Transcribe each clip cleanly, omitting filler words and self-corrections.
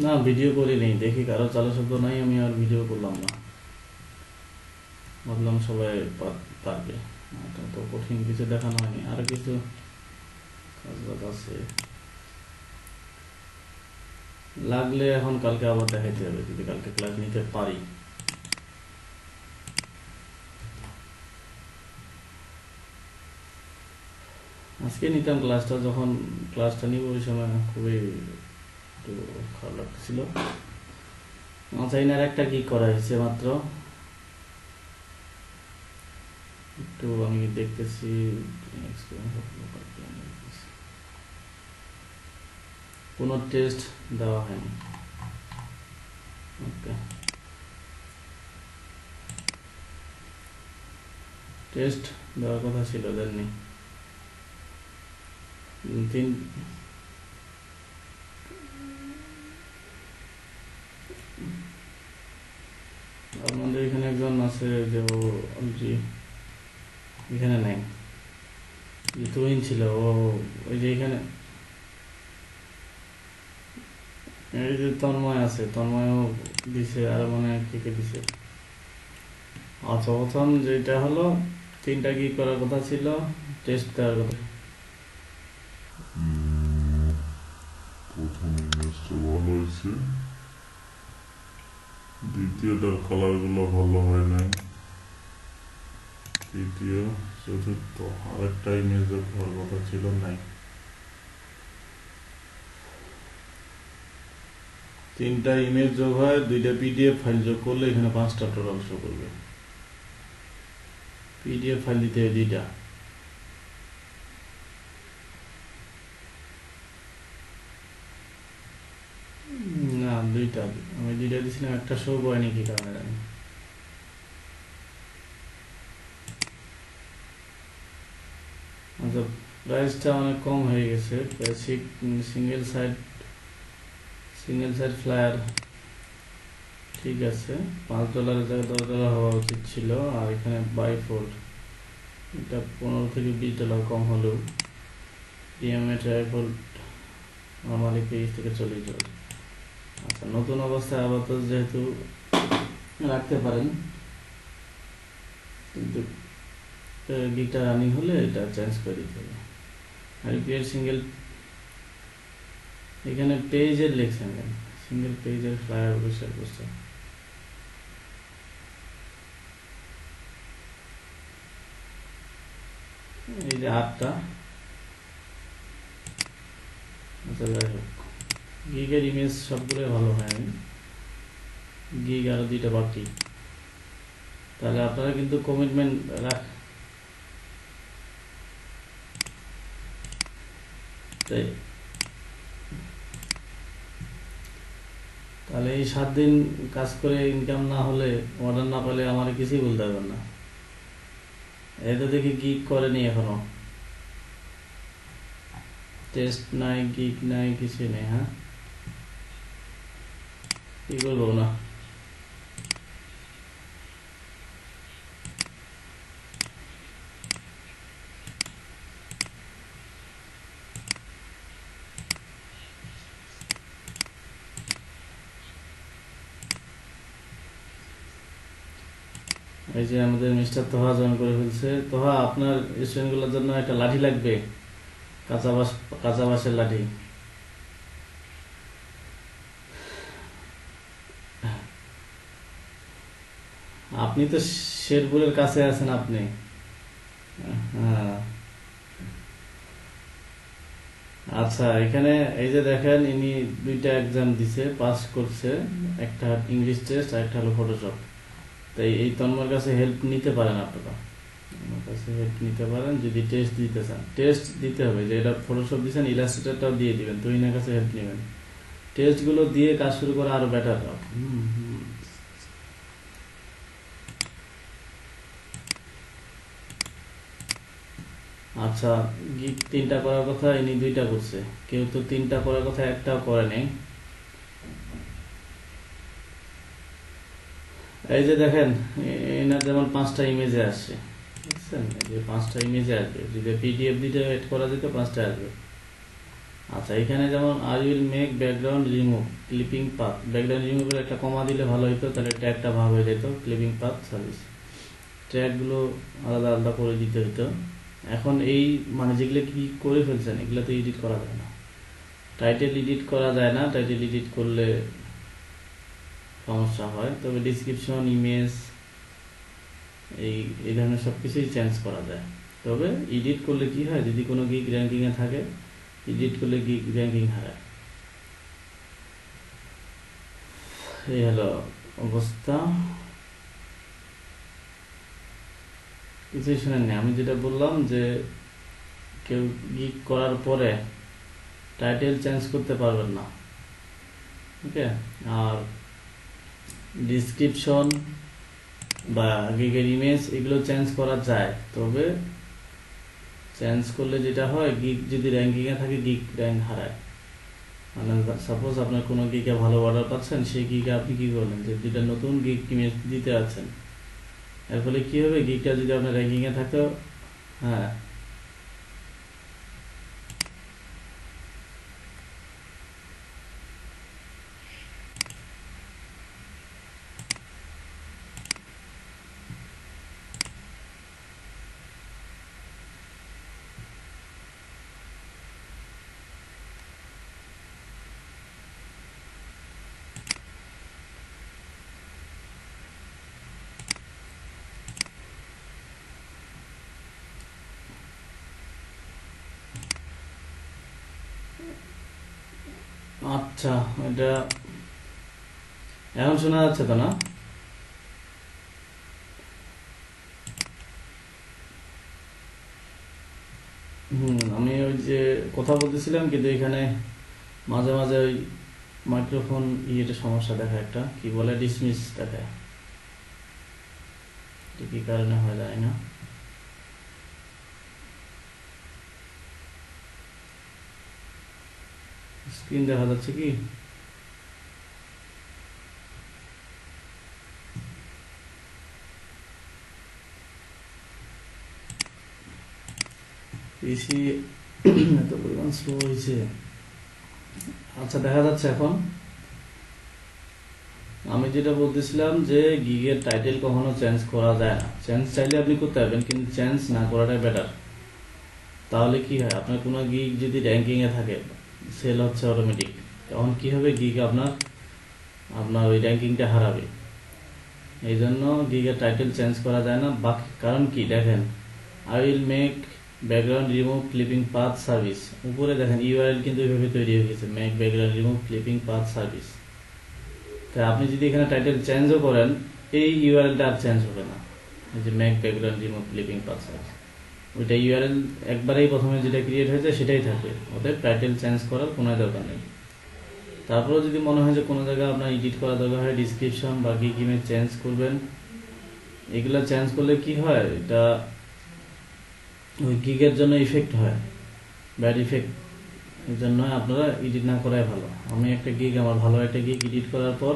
না ভিডিও করি নেই, দেখি কারো চালু শব্দ নাই, আমি আর ভিডিও করলাম না, ভাবলাম সবাই পারবে। এটা তো কঠিন কিছু দেখানো হয়নি, আর কিছু কাজ বাজ আছে, লাগলে এখন কালকে আবার দেখাইতে হবে যদি কালকে ক্লাস নিতে পারি। আজকে নিতাম ক্লাসটা, যখন ক্লাসটা নিব ওই সময় খুবই একটু খারাপ লাগছিল। চাইনার একটা কি করা হয়েছে মাত্র, একটু আমি দেখতেছি, কোনো টেস্ট দেওয়া হয়নি। ওকে, টেস্ট দেওয়ার কথা ছিল, দেননি। তিন আপনাদের এখানে একজন আছে যে ও অলরেডি এখানে নাই, যে তুহিন ছিল, ও ওই যে এখানে এই যে তন্ময় আছে, তন্ময়ও দিছে, আর মানে কে কে দিছে। আচ্ছা, প্রথম যেটা হলো 3টা কি করার কথা ছিল, টেস্ট দেওয়ার কথা। প্রথম ইমেজটা ভালো হয়েছে, দ্বিতীয়টার কালারগুলো ভালো হয় নাই, তৃতীয় চতুর্থ আরেকটা ইমেজের হওয়ার কথা ছিল, নাই। 3টা ইমেজ যোগ হয়, 2টা পিডিএফ ফাইল যোগ করলে এখানে 5টা টোটাল শো করবে। পিডিএফ ফাইল দিতে হয় 2টা, না 2টা, আমি 2টা দিছিলাম, একটা শো করেনি কি কারণে জানি। আচ্ছা, প্রাইসটা অনেক কম হয়ে গেছে, বেসিক সিঙ্গেল সাইড ফ্লায়ার ঠিক আছে, $5 জায়গায় $10 হওয়া উচিত ছিল, আর এখানে বাই4 এটা $15 থেকে $20 কম হলেও ডিএমএ ট্রাইপড নর্মালি পেজ থেকে চলে যাবে। আচ্ছা, নতুন অবস্থায় আপাতত যেহেতু রাখতে পারেন, কিন্তু গিকটা রানিং হলে এটা চেঞ্জ করে দিতে হবে। আর ক্রিয়েট সিঙ্গেল, এখানে পেজের লিখছেন কেন, সিঙ্গেল পেজের ফ্লায়ার পরিষ্কার করছে। এই যে 8টা, আচ্ছা যাই হোক, গিগের ইমেজ সবগুলোই ভালো হয়, গিগ আরো 2টা বাকি, তাহলে আপনারা কিন্তু কমিটমেন্ট তাহলে এই 7 দিন কাজ করে ইনকাম না হলে, অর্ডার না পেলে আমার কিছুই বলতে পারবেন না। এটা দেখি গিগ করেনি এখনো, টেস্ট নাই, গিগ নাই, কিছুই নেই। হ্যাঁ, কি করবো না, এই যে আমাদের মিস্টার তোহা জয়েন করে ফেলছে। তোহা, আপনার স্টুডেন্টগুলোর জন্য একটা লাঠি লাগবে, কাঁচা বাঁশের লাঠি। আপনি তো শেরপুরের কাছে আছেন আপনি। হ্যাঁ, আচ্ছা, এখানে এই যে দেখেন, ইনি 2টা এক্সাম দিছে, পাস করছে, একটা ইংলিশ টেস্ট আর একটা হলো ফটোশপ। তাই এই তন্ময়ের কাছে হেল্প নিতে পারেন আপনারা, আমার কাছে হেল্প নিতে পারেন যদি টেস্ট দিতে চান। টেস্ট দিতে হবে, যে এটা ফটোশপ দিচ্ছেন, ইলাস্ট্রেটরটাও দিয়ে দিবেন, তো ইনার কাছে হেল্প নেবেন। টেস্টগুলো দিয়ে কাজ শুরু করা আরো বেটার। আচ্ছা, গিগ 3টা করার কথা, ইনি 2টা করছে, কেউ তো 3টা করার কথা একটাও করে নেই। এই যে দেখেন, এনার যেমন 5টা ইমেজে আসছে, বুঝছেন, এই যে 5টা ইমেজে আসবে, যদি পিডিএফ দিতে এড করা যেত 5টা আসবে। আচ্ছা, এখানে যেমন I will make background remove clipping path, background রিমুভের একটা কমা দিলে ভালো হতো, তাহলে ট্যাগটা ভাগ হয়ে যেত। ক্লিপিং পাথ সার্ভিস, ট্যাগগুলো আলাদা আলাদা করে দিতে হতো। এখন এই মানে যেগুলো কি করে ফেলছেন এগুলো তো এডিট করা যায় না, টাইটেল এডিট করা যায় না, টাইটেল এডিট করলে সমস্যা হয়। তবে ডিসক্রিপশন, ইমেজ, এই ধরনের সব কিছুই চেঞ্জ করা যায়। তবে এডিট করলে কি হয়, যদি কোনো গিগ র্যাঙ্কিংয়ে থাকে, এডিট করলে গিগ র্যাঙ্কিং হারায়। এই হলো অবস্থা। কিছুই শোনেননি আমি যেটা বললাম, যে কেউ গিগ করার পরে টাইটেল চেঞ্জ করতে পারবেন না, ওকে। আর ডিসক্রিপশন বা গিগের ইমেজ এগুলো চেঞ্জ করা যায়, তবে চেঞ্জ করলে যেটা হয়, গিগ যদি র্যাঙ্কিংয়ে থাকে গিগ র্যাঙ্ক হারায়। মানে সাপোজ আপনার কোনো গিগে ভালো অর্ডার পাচ্ছেন, সেই গিগে আপনি কী করলেন, যে দুইটা নতুন গিগ ইমেজ দিতে আছেন, এর ফলে কী হবে, গিগটা যদি আপনার র্যাঙ্কিংয়ে থাকে, হ্যাঁ আচ্ছা, এটা এখন শোনা যাচ্ছে তো না? আমি ওই যে কথা বলতেছিলাম, কিন্তু এখানে মাঝে মাঝে ওই মাইক্রোফোন ইয়েটা সমস্যা দেখায়, একটা কি বলে ডিসমিস দেখায়, এটা কি কারণে হয় যায় না। স্ক্রিন দেখা যাচ্ছে কি? পিসি এত পরিমাণ স্লো হয়েছে। আচ্ছা, দেখা যাচ্ছে এখন? আমি যেটা বলতেছিলাম, যে গিগের টাইটেল কখনো চেঞ্জ করা যায় না। চেঞ্জ চাইলে আপনি করতে পারবেন, কিন্তু চেঞ্জ না করাটাই বেটার। তাহলে কি হয়, আপনার কোনো গিগ যদি র্যাঙ্কিংয়ে থাকে, সেল হচ্ছে অটোমেটিক, তখন কি হবে, গিগ আপনার ওই র্যাঙ্কিংটা হারাবে। এই জন্য গিগের টাইটেল চেঞ্জ করা যায় না। বাকি কারণ কি দেখেন, I will make background remove clipping path service, উপরে দেখেন ইউআরএল কিন্তু এইভাবে তৈরি হয়ে গেছে, make background remove clipping path service. তাই আপনি যদি এখানে টাইটেল চেঞ্জও করেন, এই ইউআরএলটা আর চেঞ্জ হবে না। এই যে make background remove clipping path service, ওইটা ইউআরএল একবারেই প্রথমে যেটা ক্রিয়েট হয়েছে সেটাই থাকবে, ওদের টাইটেল চেঞ্জ করার কোনো দরকার নেই। তারপরেও যদি মনে হয় যে কোনো জায়গায় আপনার এডিট করা দরকার হয়, ডিসক্রিপশন বা গিগ ইমেজ চেঞ্জ করবেন, এগুলো চেঞ্জ করলে কি হয়, এটা ওই গিগের জন্য ইফেক্ট হয়, ব্যাড ইফেক্ট। এই জন্য আপনারা এডিট না করাই ভালো। আমি একটা গিগ, আমার ভালো একটা গিগ এডিট করার পর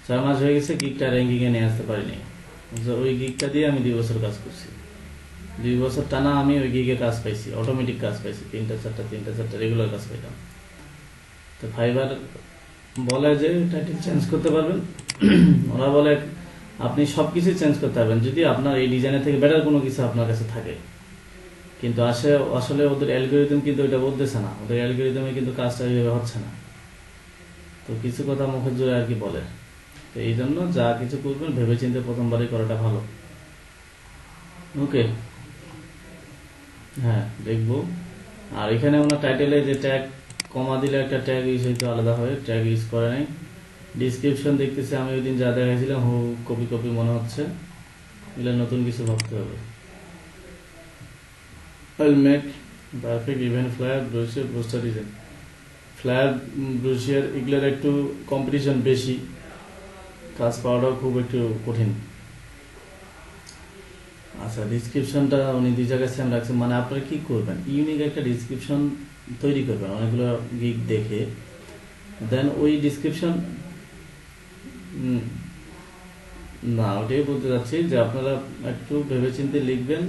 6 মাস হয়ে গেছে, গিগটা র্যাঙ্কিংয়ে নিয়ে আসতে পারিনি। ওই গিগটা দিয়ে আমি 2 বছর কাজ করছি, 2 বছর টানা আমি ওই গিগে কাজ পাইছি, অটোমেটিক কাজ পাইছি, 3টা 4টা রেগুলার কাজ পাইতাম। তো ফাইবার বলে যে টাইটেল চেঞ্জ করতে পারবেন, ওরা বলে আপনি সব কিছু চেঞ্জ করতে পারবেন যদি আপনার এই ডিজাইনের থেকে বেটার কোনো কিছু আপনার কাছে থাকে। কিন্তু আসলে ওদের অ্যালগোরিদম কিন্তু ওইটা বলতেছে না, ওদের অ্যালগোরিদমে কিন্তু কাজটা এইভাবে হচ্ছে না। তো কিছু কথা মুখের জোরে আর কি বলে। তো এই জন্য যা কিছু করবেন ভেবেচিন্তে প্রথমবারই করাটা ভালো। ওকে, হ্যাঁ দেখবো। আর এখানে ওনার টাইটেলে যে ট্যাগ কমা দিলে একটা ট্যাগ ইউজ হইতো আলাদা হয়ে, ট্যাগ ইউজ করে নাই। ডিসক্রিপশন দেখতেছি আমি ওই দিন যা দেখাইছিলাম হু কপি মনে হচ্ছে, এগুলো নতুন কিছু ভাবতে হবে। I'll make perfect event flyer, brochure, poster design. Flyer, brochure এগুলোর একটু কম্পিটিশন বেশি, কাজ পাওয়াটাও খুব একটু কঠিন। আচ্ছা, ডিসক্রিপশনটা উনি 2 জায়গায় সেম রাখছেন, মানে আপনারা কি করবেন, ইউনিক একটা ডিসক্রিপশন তৈরি করবেন অনেকগুলো গিগ দেখে, দেন ওই ডিসক্রিপশন, না ওটাই বলতে চাচ্ছি যে আপনারা একটু ভেবেচিন্তে লিখবেন।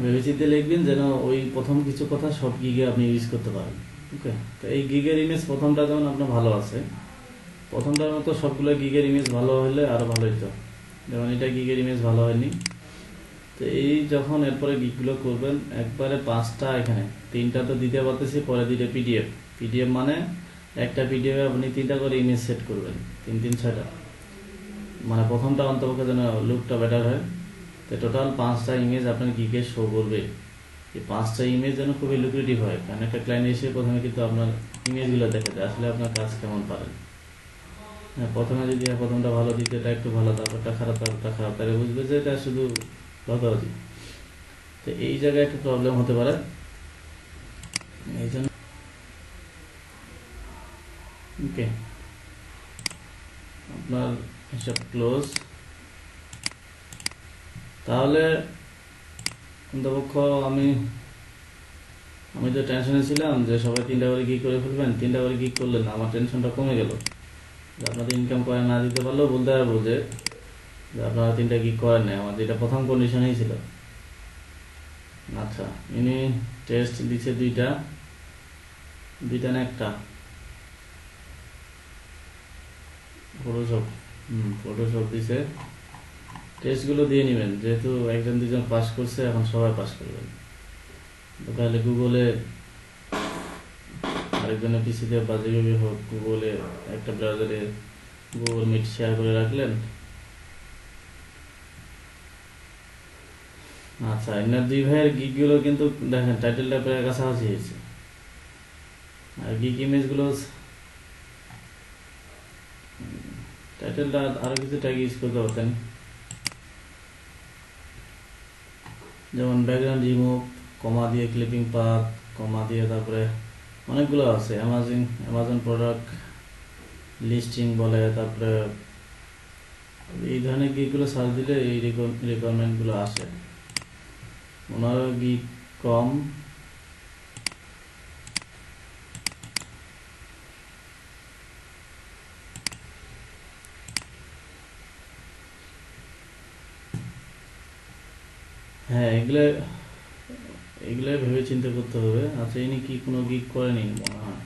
ভেবেচিন্তে লিখবেন যেন ওই প্রথম কিছু কথা সব গিগে আপনি ইউজ করতে পারেন। ওকে, তো এই গিগের ইমেজ প্রথমটা যেমন আপনার ভালো আছে, প্রথমটার মতো সবগুলো গিগের ইমেজ ভালো হলে আরও ভালো হতো। যেমন এটা গিগের ইমেজ ভালো হয়নি, তো এই যখন এরপরে গিগগুলো করবেন একবারে 5টা, এখানে 3টা তো দিতে পারতেছি, পরে 2টা পিডিএফ। পিডিএফ মানে একটা পিডিএফে আপনি 3টা করে ইমেজ সেট করবেন, 3 3 6টা, মানে প্রথমটা অন্তপক্ষে যেন লুকটা বেটার হয়। তো টোটাল 5টা ইমেজ আপনার গিগে শো করবে। এই 5টা ইমেজ যেন খুবই লুক্রেটিভ হয়, কারণ একটা ক্লায়েন্ট এসে প্রথমে কিন্তু আপনার ইমেজগুলো দেখে যায় আসলে আপনার কাজ কেমন পারেন। হ্যাঁ, প্রথমে যদি প্রথমটা ভালো, দ্বিতীয়টা একটু ভালো, তারপরটা খারাপ, তারপরটা খারাপ, তাহলে বুঝবে যে এটা শুধু লতাবাজি। তো এই জায়গায় একটা প্রবলেম হতে পারে, এই জন্য ওকে আপনার এসব ক্লোজ। তাহলে অন্তপক্ষ আমি তো টেনশনে ছিলাম যে সবাই 3টা করে গিগ করে ফেলবেন, 3টা করে গিগ করলেন, আমার টেনশনটা কমে গেল। আপনাদের ইনকাম করে না দিতে পারলেও বলতে পারবো যে আপনারা 3টা গিগ করেন না, আমাদের এটা প্রথম কন্ডিশনেই ছিল। আচ্ছা, ইনি টেস্ট দিচ্ছে 2টা না একটা, ফটোশপ দিছে। টেস্টগুলো দিয়ে নেবেন, যেহেতু 1 2 জন পাস করছে, এখন সবাই পাস করবেন। তাহলে গুগলে আরেকজনের পিসিতে বা যেভাবে হোক গুগলে একটা ব্রাউজারে গুগল মিট শেয়ার করে রাখলেন। আচ্ছা, এনার 2 ভাইয়ের গিগগুলো কিন্তু দেখেন টাইটেলটা প্রায় কাছাকাছি হয়েছে, আর গিগ ইমেজগুলো টাইটেলটা আরো কিছু ট্যাগ ইউজ করতে পারতেন, যেমন ব্যাকগ্রাউন্ড রিমুভ, কমা দিয়ে ক্লিপিং পাথ, কমা দিয়ে, তারপরে অনেকগুলো আছে, অ্যামাজন প্রোডাক্ট লিস্টিং বলে, তারপরে এই ধরনের গিকগুলো সার্চ দিলে এই রিকোয়ারমেন্টগুলো আসে। ওনারও গিক কম, হ্যাঁ এগুলো ভেবে চিন্তা করতে হবে। আচ্ছা, ইনি কি কোনো গিগ করেনি মনে হয়।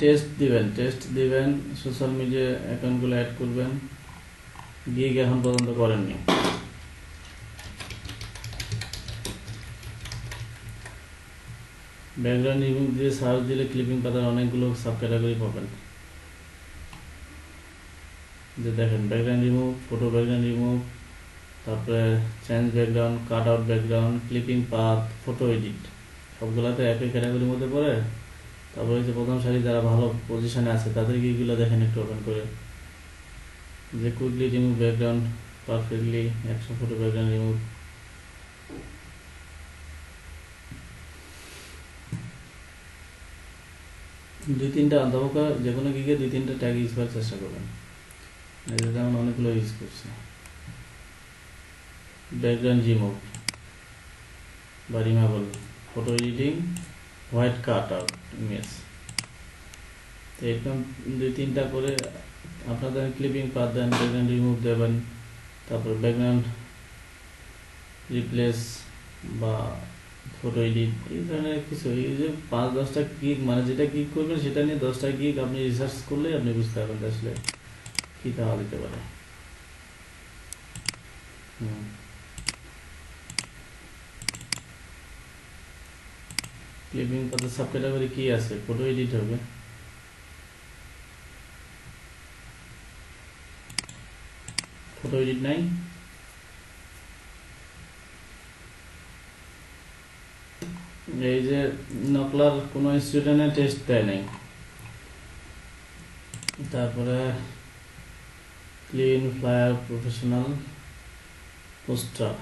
টেস্ট দিবেন, সোশ্যাল মিডিয়া অ্যাকাউন্টগুলো অ্যাড করবেন। গিগ এখন পর্যন্ত করেননি, ব্যাকগ্রাউন্ড রিমুভ দিয়ে সার্চ দিলে ক্লিপিং পাতার অনেকগুলো সাব ক্যাটাগরি পাবেন। যে দেখেন background remove, photo background remove, তারপরে change background, cut out background, clipping path, photo edit, সবগুলোতে একই ক্যাটাগরির মধ্যে পড়ে। তারপরে যে প্রথম সারি যারা ভালো পজিশনে আছে তাদের গিগুলো দেখেন একটু ওপেন করে, যে quickly remove background perfectly 100 photo background remove. দুই তিনটা অধ্যাপকা যে কোনো গিগে 2 3টা ট্যাগ ইউজ করার চেষ্টা করবেন, যেমন অনেকগুলো ইউজ করছে। ব্যাকগ্রাউন্ড রিমুভ বা removable, photo editing, white cut out image, তো এরকম 2 3টা করে আপনাদের ক্লিপিং পাথ দেন, ব্যাকগ্রাউন্ড রিমুভ দেবেন, তারপর ব্যাকগ্রাউন্ড রিপ্লেস বা ফটো এডিট, এই ধরনের কিছু। এই যে 5 10টা গিগ, মানে যেটা গিগ করবেন সেটা নিয়ে 10টা গিগ আপনি রিসার্চ করলেই আপনি বুঝতে পারবেন আসলে কী দেওয়া দিতে পারে। ক্লিপিং পাথের সাব ক্যাটাগরি কী আছে? ফটো এডিট হবে, ফটো এডিট নাই। এই যে নকলার কোনো স্টুডেন্টে টেস্ট দেয় নাই, তারপরে clean flyer professional poster,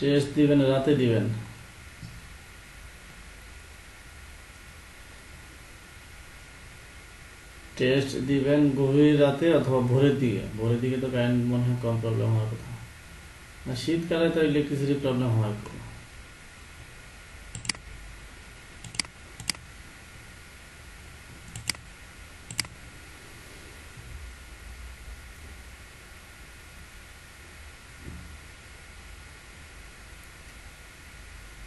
test দিবেন রাতে দিবেন। টেস্ট দিবেন গভীর রাতে অথবা ভোরের দিকে। ভোরের দিকে তো কারেন্ট মনে হয় কম প্রবলেম হওয়ার কথা, আর শীতকালে তো ইলেকট্রিসিটি প্রবলেম হয়।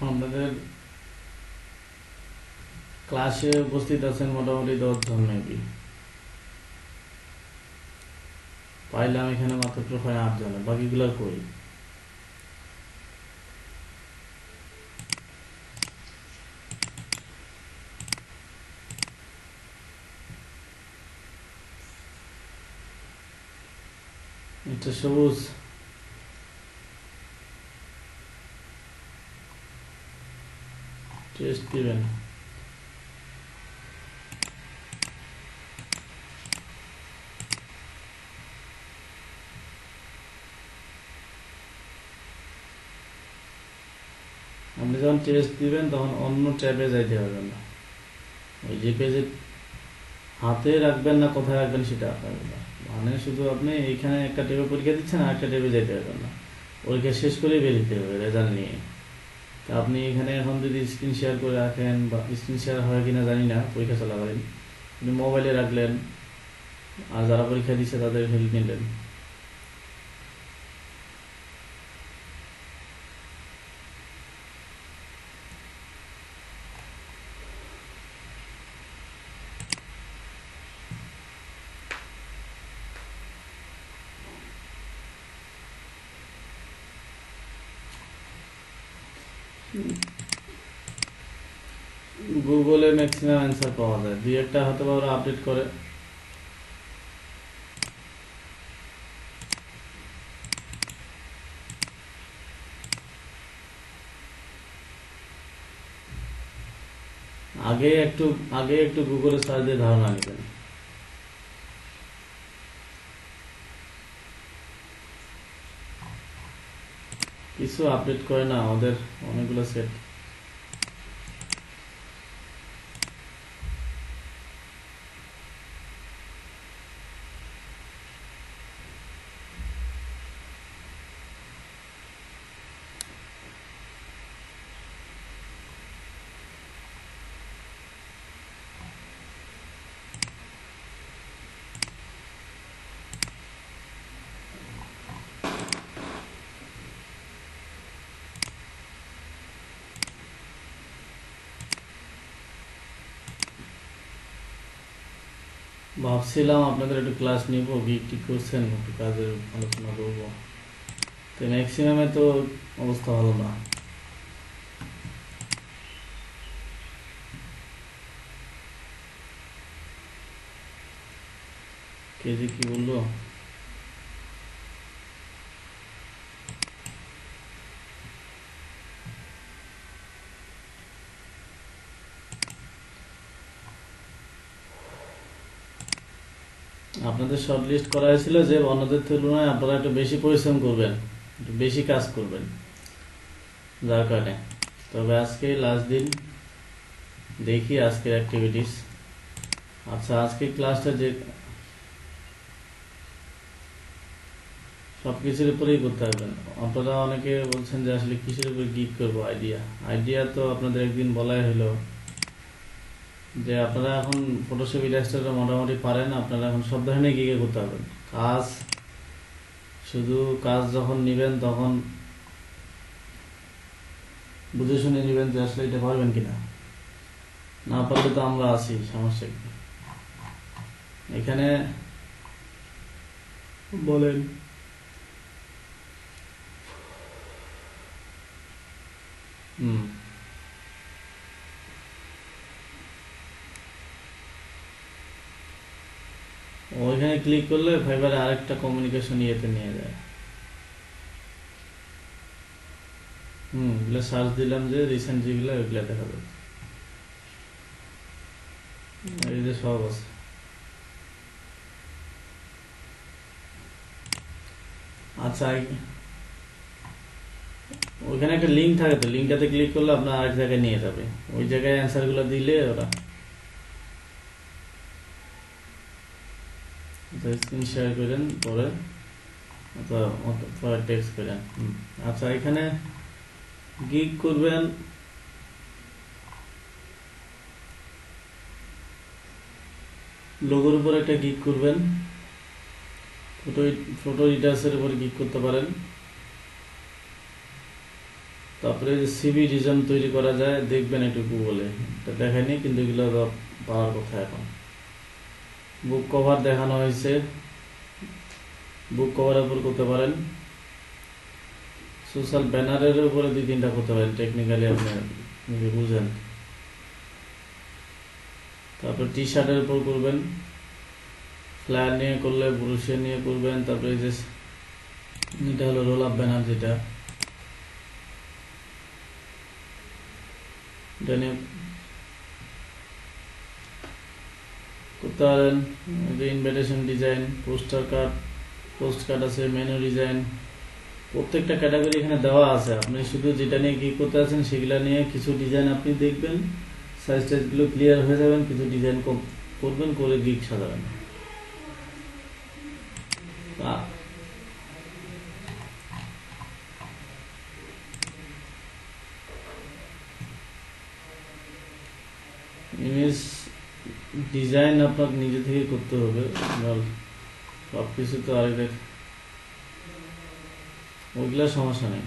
আপনাদের ক্লাসে উপস্থিত আছেন মোটামুটি 10 জন মেবি, পাইলাম এখানে মাত্র প্রোফাইল 8 জনের, বাকিগুলো কই? এটা সবুজ, টেস্ট দিবেন। আপনি যখন টেস্ট দিবেন তখন অন্য ট্যাবে যাইতে হবে না, ওই যে পেজে হাতে রাখবেন না কোথায় রাখবেন সেটা আপনার ব্যাপার। মানে শুধু আপনি এইখানে একটা ট্যাবে পরীক্ষা দিচ্ছেন আর একটা ট্যাবে যাইতে পারবেন না, পরীক্ষা শেষ করেই বেরোতে হবে রেজাল্ট নিয়ে। তা আপনি এখানে এখন যদি স্ক্রিন শেয়ার করে রাখেন, বা স্ক্রিন শেয়ার হয় কিনা জানি না, পরীক্ষা চলাকালীন আপনি মোবাইলে রাখলেন আর যারা পরীক্ষা দিচ্ছে তাদের হেল্প নিলেন। গুগলে ম্যাক্সিমাম অ্যান্সার পাওয়া যায়, দুই একটা হয়তো বা ওরা আপডেট করে। আগে একটু গুগলে সার্চ দিয়ে ধারণা নেবেন। কিছু আপডেট করে না ওদের অনেকগুলো সেট। ভাবছিলাম আপনাদের একটু ক্লাস নিব, কি করছেন একটু কাজের আলোচনা করবো, তো ম্যাক্সিমামে তো অবস্থা ভালো না। কে যে কি বললো, আপনাদের শর্ট লিস্ট করা হয়েছিল যে অন্যদের তুলনায় আপনারা একটু বেশি পরিশ্রম করবেন, একটু বেশি কাজ করবেন, যার কারণে। তবে আজকে লাস্ট দিন, দেখি আজকের অ্যাক্টিভিটিস। আচ্ছা, আজকে ক্লাসটা যে সব কিছুর উপরেই করতে পারবেন। আপনারা অনেকে বলছেন যে আসলে কিসের উপরে গিগ করবো, আইডিয়া তো আপনাদের একদিন বলাই হলো যে আপনারা এখন ফটোশপ ইলাস্ট্রেটর মোটামুটি পারেন, আপনারা এখন সব ধরনের গিগে করতে পারবেন কাজ। শুধু কাজ যখন নেবেন তখন বুঝে শুনে নেবেন যে আসলে এটা পারবেন কিনা, না পারলে তো আমরা আছি, সমস্যা কি। এখানে বলেন ওইখানে ক্লিক করলে ফাইবারে আরেকটা কমিউনিকেশন ইয়েতে নিয়ে যায়। এগুলো সার্চ দিলাম যে রিসেন্ট যেগুলো ওইগুলো দেখা যাবে, এই যে সব আছে। আচ্ছা, ওইখানে একটা লিঙ্ক থাকে, তো লিঙ্কটাতে ক্লিক করলে আপনার আরেক জায়গায় নিয়ে যাবে, ওই জায়গায় অ্যান্সারগুলো দিলে ওরা স্ক্রিন শেয়ার করেন পরে পরে টেক্সট করেন। আচ্ছা, এখানে গিগ করবেন, লোগোর উপর একটা গিগ করবেন, ফটো এডিটরসের উপর গিগ করতে পারেন। তারপরে যে সিভি ডিজাইন তৈরি করা যায় দেখবেন একটু গুগলে, এটা দেখায়নি কিন্তু এগুলো পাওয়ার কথা। এখন বুক কভার দেখানো হয়েছে, বুক কভারের উপর করতে পারেন। সোশ্যাল ব্যানারের উপরে 2-3টা করতে পারেন, টেকনিক্যালি আপনি নিজে বুঝেন। তারপর টি শার্টের উপর করবেন, ফ্লায়ার নিয়ে করলে ব্রোশিয়ার নিয়ে করবেন। তারপরে যে এটা হলো রোল আপ ব্যানার, যেটা এটা নিয়ে করতে পারেন। ইনভিটেশন ডিজাইন, পোস্ট কার্ড আছে, মেনু ডিজাইন, প্রত্যেকটা ক্যাটাগরি এখানে দেওয়া আছে। আপনি শুধু যেটা নিয়ে কি করতে আছেন সেগুলা নিয়ে কিছু ডিজাইন আপনি দেখবেন, সাইজ টাইজগুলো ক্লিয়ার হয়ে যাবেন, কিছু ডিজাইন করবেন, করে গিগ সাজাবেন। ইমেজ ডিজাইন আপনার নিজে থেকে করতে হবে, সব কিছু তো আর ওইগুলা সমস্যা নেই।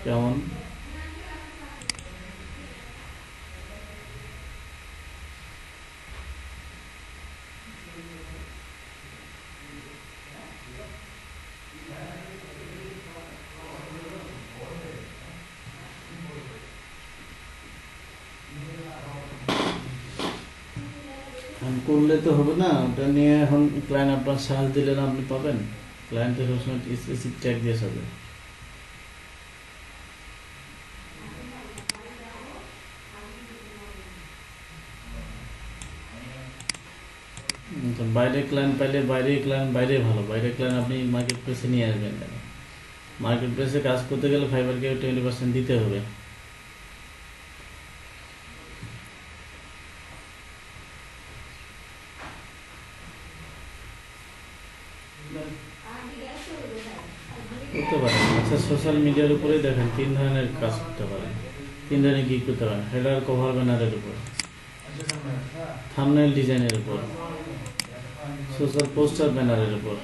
কেমন করলে তো হবে না, ওটা নিয়ে এখন ক্লায়েন্ট আপনার সার্চ দিলে না আপনি পাবেন। ক্লায়েন্টের সবসময় স্পেসিফিক ট্যাগ দিয়ে সাজে। বাইরে ক্লায়েন্ট পাইলে বাইরে ভালো, বাইরে ক্লায়েন্ট আপনি মার্কেট প্লেসে নিয়ে আসবেন কেন? মার্কেট প্লেসে কাজ করতে গেলে ফাইবারকে 20% দিতে হবে। করতে পারেন। আচ্ছা, সোশ্যাল মিডিয়ার উপরে দেখেন 3 ধরনের কাজ করতে পারেন, 3 ধরনের গিগ করতে পারেন। হেডার কভার ব্যানারের উপর, থাম্বনেল ডিজাইনের উপর, সোশ্যাল পোস্টার ব্যানারের উপর।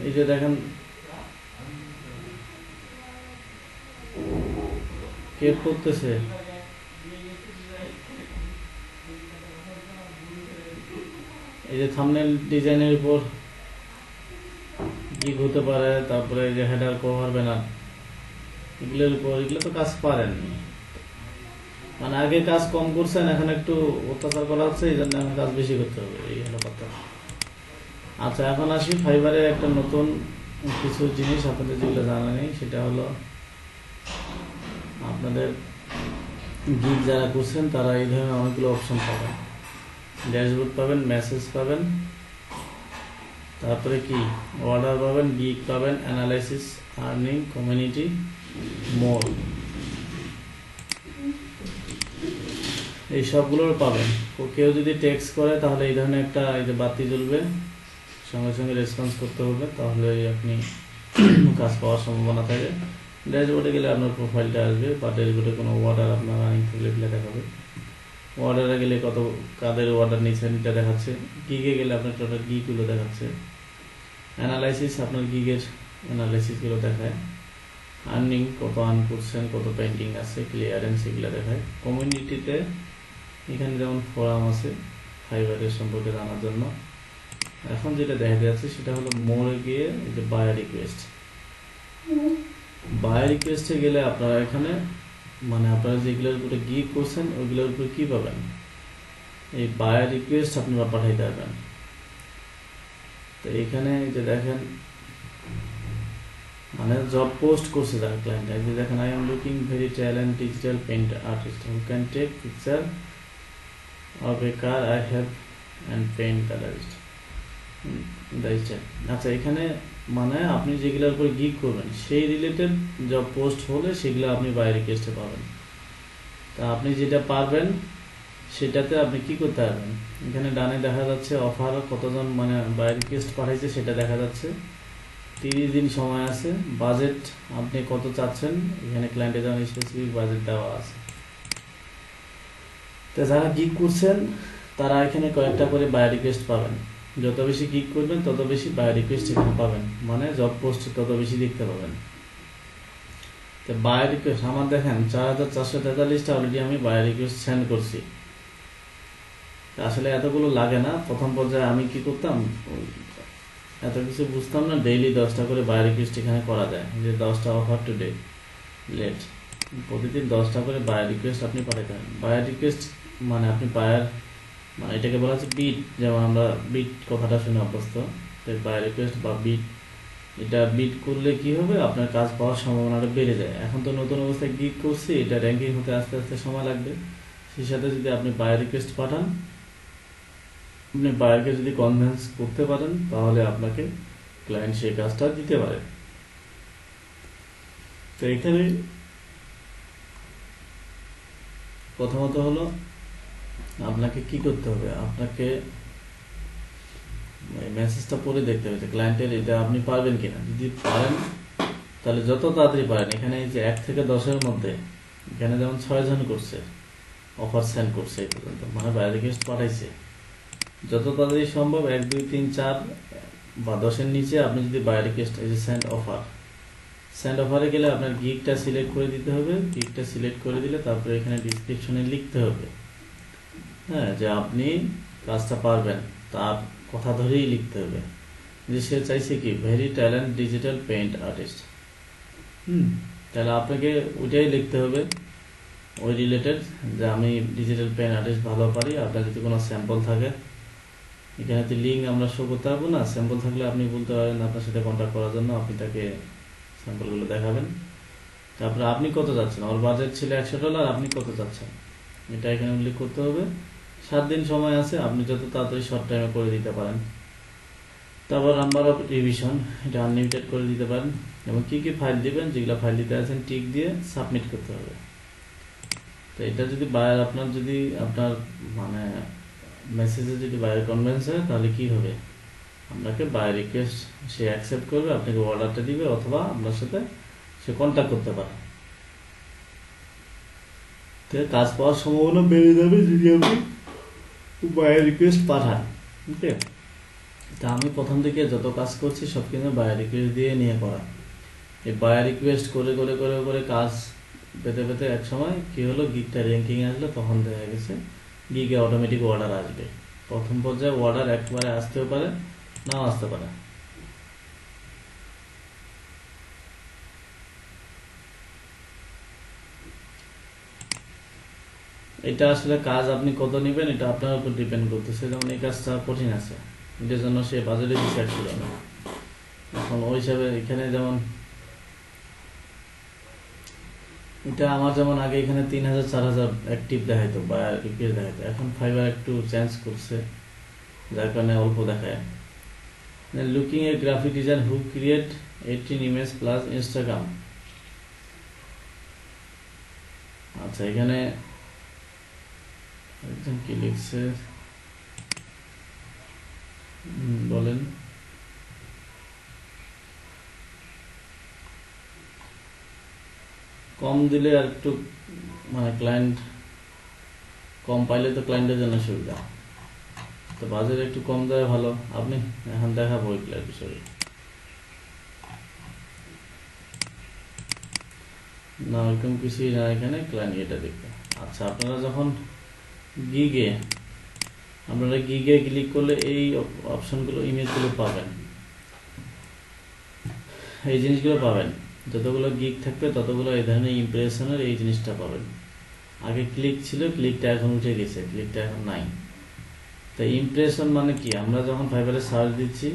এই যে দেখেন কে করতেছে, এই যে থাম্বনেল ডিজাইনের উপর গিগ হতে পারে। তারপরে এই যে হেডার কভার ব্যানার, এগুলোর উপর, এগুলো তো কাজ পারেন, মানে আগে কাজ কম করছেন, এখন একটু অত্যাচার করা হচ্ছে, এই জন্য এখন কাজ বেশি করতে হবে, এই হলো কথা। আচ্ছা, এখন আসি ফাইবারে একটা নতুন কিছু জিনিস আপনাদের যেগুলো জানা নেই, সেটা হলো আপনাদের গিগ যারা করছেন তারা এই ধরনের অনেকগুলো অপশন পাবেন। ড্যাশবোর্ড পাবেন, মেসেজ পাবেন, তারপরে কি অর্ডার পাবেন, গিগ পাবেন, অ্যানালাইসিস, আর্নিং, কমিউনিটি, মোর, এই সবগুলোর পাবেন। কেউ যদি টেক্সট করে তাহলে এই ধরনের একটা এই যে বাতি জ্বলবে, সঙ্গে সঙ্গে রেসপন্স করতে হবে, তাহলে আপনি কাজ পাওয়ার সম্ভাবনা থাকে। ড্যাশবোর্ডে গেলে আপনার প্রোফাইলটা আসবে, বা ড্যাশবোর্ডে কোনো অর্ডার আপনার রানিং থাকলে এগুলো দেখাবে। অর্ডারে গেলে কত কাদের অর্ডার নিচ্ছেন এটা দেখাচ্ছে। গিগে গেলে আপনার টোটাল গিগুলো দেখাচ্ছে। অ্যানালাইসিস, আপনার গিগের অ্যানালাইসিসগুলো দেখায়। আর্নিং, কত আর্ন করছেন, কত পেন্ডিং আছে, ক্লিয়ারেন্স, এগুলো দেখায়। কমিউনিটিতে এখানে যেমন ফোরাম আছে ফাইবারের সম্পর্কে জানার জন্য। এখন যেটা দেখা যাচ্ছে সেটা হলো মোড়ে গিয়ে এই যে বায়ার রিকোয়েস্ট। বায়ার রিকোয়েস্টে গেলে আপনারা এখানে মানে আপনারা যেগুলোর উপরে গিগ করছেন ওইগুলোর উপরে কি পাবেন, এই বায়ার রিকোয়েস্ট আপনারা পাঠাইতে পারবেন। তো এখানে যে দেখেন মানে জব পোস্ট করছে যারা ক্লায়েন্ট, এই যে দেখেন I am looking very talent digital paint artist who can take picture of a car I have and paint colorist আচ্ছা, এখানে মানে আপনি যেগুলোর উপর গিগ করবেন সেই রিলেটেড জব পোস্ট হলে সেগুলো আপনি বাই রিকোয়েস্টে পাবেন। তা আপনি যেটা পারবেন সেটাতে আপনি কি করতে পারবেন, এখানে ডানে দেখা যাচ্ছে অফার কতজন মানে বাই রিকোয়েস্ট পাঠাইছে সেটা দেখা যাচ্ছে, 30 দিন সময় আছে, বাজেট আপনি কত চাচ্ছেন এখানে ক্লায়েন্টের জন্য স্পেসিফিক বাজেট দেওয়া আছে। তো যারা গিগ করছেন তারা এখানে কয়েকটা করে বাই রিকোয়েস্ট পাবেন, যত বেশি গিগ করবেন তত বেশি বাই রিকোয়েস্ট এখানে পাবেন, মানে জব পোস্ট তত বেশি দেখতে পাবেন। তো বাই রিকোয়েস্ট আমার দেখেন 4443টা অলরেডি আমি বাই রিকোয়েস্ট সেন্ড করছি। আসলে এতগুলো লাগে না, প্রথম পর্যায়ে আমি কি করতাম এত কিছু বুঝতাম না, ডেইলি 10টা করে বাই রিকোয়েস্ট এখানে করা যায়, যে 10টা অফার টুডে লেট, প্রতিদিন 10টা করে বাই রিকোয়েস্ট আপনি পাঠাতে পারেন। বাই রিকোয়েস্ট মানে আপনি বায়ার মানে এটাকে বলা হচ্ছে বিট, যেমন আমরা বিট কথাটা শুনে অভ্যস্ত, বাই রিকোয়েস্ট বা বিট, এটা বিট করলে কি হবে আপনার কাজ পাওয়ার সম্ভাবনাটা বেড়ে যায়। এখন তো নতুন অবস্থায় গিগ করছি, এটা র্যাঙ্কিং হতে আস্তে আস্তে সময় লাগবে, সেই সাথে যদি আপনি বাই রিকোয়েস্ট পাঠান, আপনি বায়ারকে যদি কনভিন্স করতে পারেন তাহলে আপনাকে ক্লায়েন্ট সেই কাজটা দিতে পারে। তো এখানে প্রথমত হলো আপনাকে কি করতে হবে, আপনাকে মেসেজটা পড়ে দেখতে হবে ক্লায়েন্টের এটা আপনি পারবেন কিনা। যদি পারেন তাহলে যত তাড়াতাড়ি পারেন, এখানে যে 1 থেকে 10-এর মধ্যে এখানে যেমন 6 জন করছে অফার সেন্ড করছে এই পর্যন্ত, মানে বাই রিকোয়েস্ট পাঠাইছে, যত তাড়াতাড়ি সম্ভব 1 2 3 4 বা 10-এর নিচে আপনি যদি বাই রিকোয়েস্ট এই যে সেন্ড অফারে গেলে আপনার গিগটা সিলেক্ট করে দিতে হবে। গিগটা সিলেক্ট করে দিলে তারপরে এখানে ডিসক্রিপশনে লিখতে হবে হ্যাঁ যে আপনি কাজটা পারবেন, তার কথা ধরেই লিখতে হবে যে সে চাইছে কি very talent digital paint artist. তাহলে আপনাকে ওইটাই লিখতে হবে, ওই রিলেটেড যে আমি ডিজিটাল পেইন্ট আর্টিস্ট ভালো পারি। আপনার যদি কোনো স্যাম্পল থাকে, এখানে তো লিঙ্ক আমরা শো করতে পারবো না, স্যাম্পল থাকলে আপনি বলতে পারেন আপনার সাথে কন্ট্যাক্ট করার জন্য, আপনি তাকে স্যাম্পলগুলো দেখাবেন। তারপরে আপনি কত চাচ্ছেন, ওর বাজেট ছিল $100, আপনি কত চাচ্ছেন এটা এখানে উল্লেখ করতে হবে। 7 দিন সময় আছে, আপনি যত তাড়াতাড়ি শর্ট টাইমে করে দিতে পারেন। তারপর নাম্বার অফ রিভিশন এটা আনলিমিটেড করে দিতে পারেন, এবং কি কি ফাইল দিবেন, যেগুলো ফাইল দিতে আছেন টিক দিয়ে সাবমিট করতে হবে। তো এটা যদি বায়ার আপনার মানে মেসেজে যদি বায়ার কনভিন্স হয় তাহলে কি হবে, আপনাকে বায়ার রিকোয়েস্ট সে অ্যাকসেপ্ট করবে, আপনাকে অর্ডারটা দিবে, অথবা আপনার সাথে সে কন্ট্যাক্ট করতে পারে। তো কাজ পাওয়ার সম্ভাবনা বেড়ে যাবে যদি আপনি বায়ার রিকোয়েস্ট পাঠান। ওকে, তা আমি প্রথম থেকে যত কাজ করছি সব কিন্তু বায়ার রিকোয়েস্ট দিয়ে নিয়ে করা। এই বায়ার রিকোয়েস্ট করে করে করে করে কাজ পেতে পেতে এক সময় কি হলো, গিগটা র্যাঙ্কিং আসলো, তখন দেখা গেছে গিগে অটোমেটিক অর্ডার আসবে। প্রথম পর্যায়ে অর্ডার একবারে আসতেও পারে, নাও আসতে পারে। এটা আসলে কাজ আপনি কত নেবেন এটা আপনার উপর ডিপেন্ড করতেছে। যেমন এই কাজটা কঠিন আছে, এটার জন্য সে বাজারে ডিসাইড ছিল না। এখন ওই হিসাবে এখানে যেমন এটা আমার যেমন আগে এখানে 3000 4000 অ্যাক্টিভ দেখাইতো বা রিকোয়েস্ট দেখাইতো, এখন ফাইবার একটু চেঞ্জ করছে যার কারণে অল্প দেখায়। লুকিং এ গ্রাফিক ডিজাইন হু ক্রিয়েট 18 ইমেজ প্লাস ইনস্টাগ্রাম। আচ্ছা, এখানে একজন কি লিখছে বলেন। কম দিলে আর একটু মানে ক্লায়েন্ট কম পাইলে তো ক্লায়েন্টের জন্য সুবিধা, তো বাজারে একটু কম দেওয়া ভালো। আপনি এখন দেখাবো ওইগুলোর বিষয়ে না, ওরকম কিছুই না, এখানে ক্লায়েন্ট এটা দেখবে। আচ্ছা, আপনারা যখন গিগে ক্লিক করলে এই অপশনগুলো ইমেজগুলো পাবেন, এই জিনিসগুলো পাবেন। যতগুলো গিগ থাকবে ততগুলো এই ধরনের ইমপ্রেশনের এই জিনিসটা পাবেন। আগে ক্লিক ছিল, ক্লিকটা এখন উঠে গেছে, ক্লিকটা এখন নাই। তো ইমপ্রেশন মানে কি, আমরা যখন ফাইবারে সার্চ দিচ্ছি,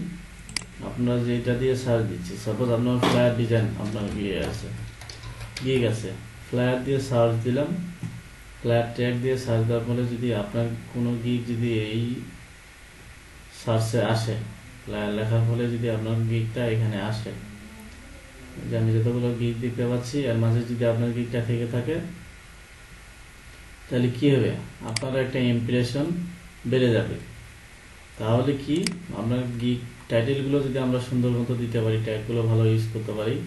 আপনারা যেটা দিয়ে সার্চ দিচ্ছি, সাপোজ আপনার ফ্লায়ার ডিজাইন আপনার গিগ আছে, ফ্লায়ার দিয়ে সার্চ দিলাম, তো ফ্ল্যাট ট্যাগ দিয়ে সার্চ দেওয়ার ফলে যদি আপনার কোনো গিগ যদি এই সার্চে আসে, লেখার ফলে যদি আপনার গিগটা এখানে আসে, যে আমি যতগুলো গিগ দেখতে পাচ্ছি এর মাঝে যদি আপনার গিগটা থেকে থাকে, তাহলে কি হবে, আপনার একটা ইমপ্রেশন বেড়ে যাবে। তাহলে কি, আপনার গিগ টাইটেলগুলো যদি আমরা সুন্দর মতো দিতে পারি, ট্যাগগুলো ভালো ইউজ করতে পারি,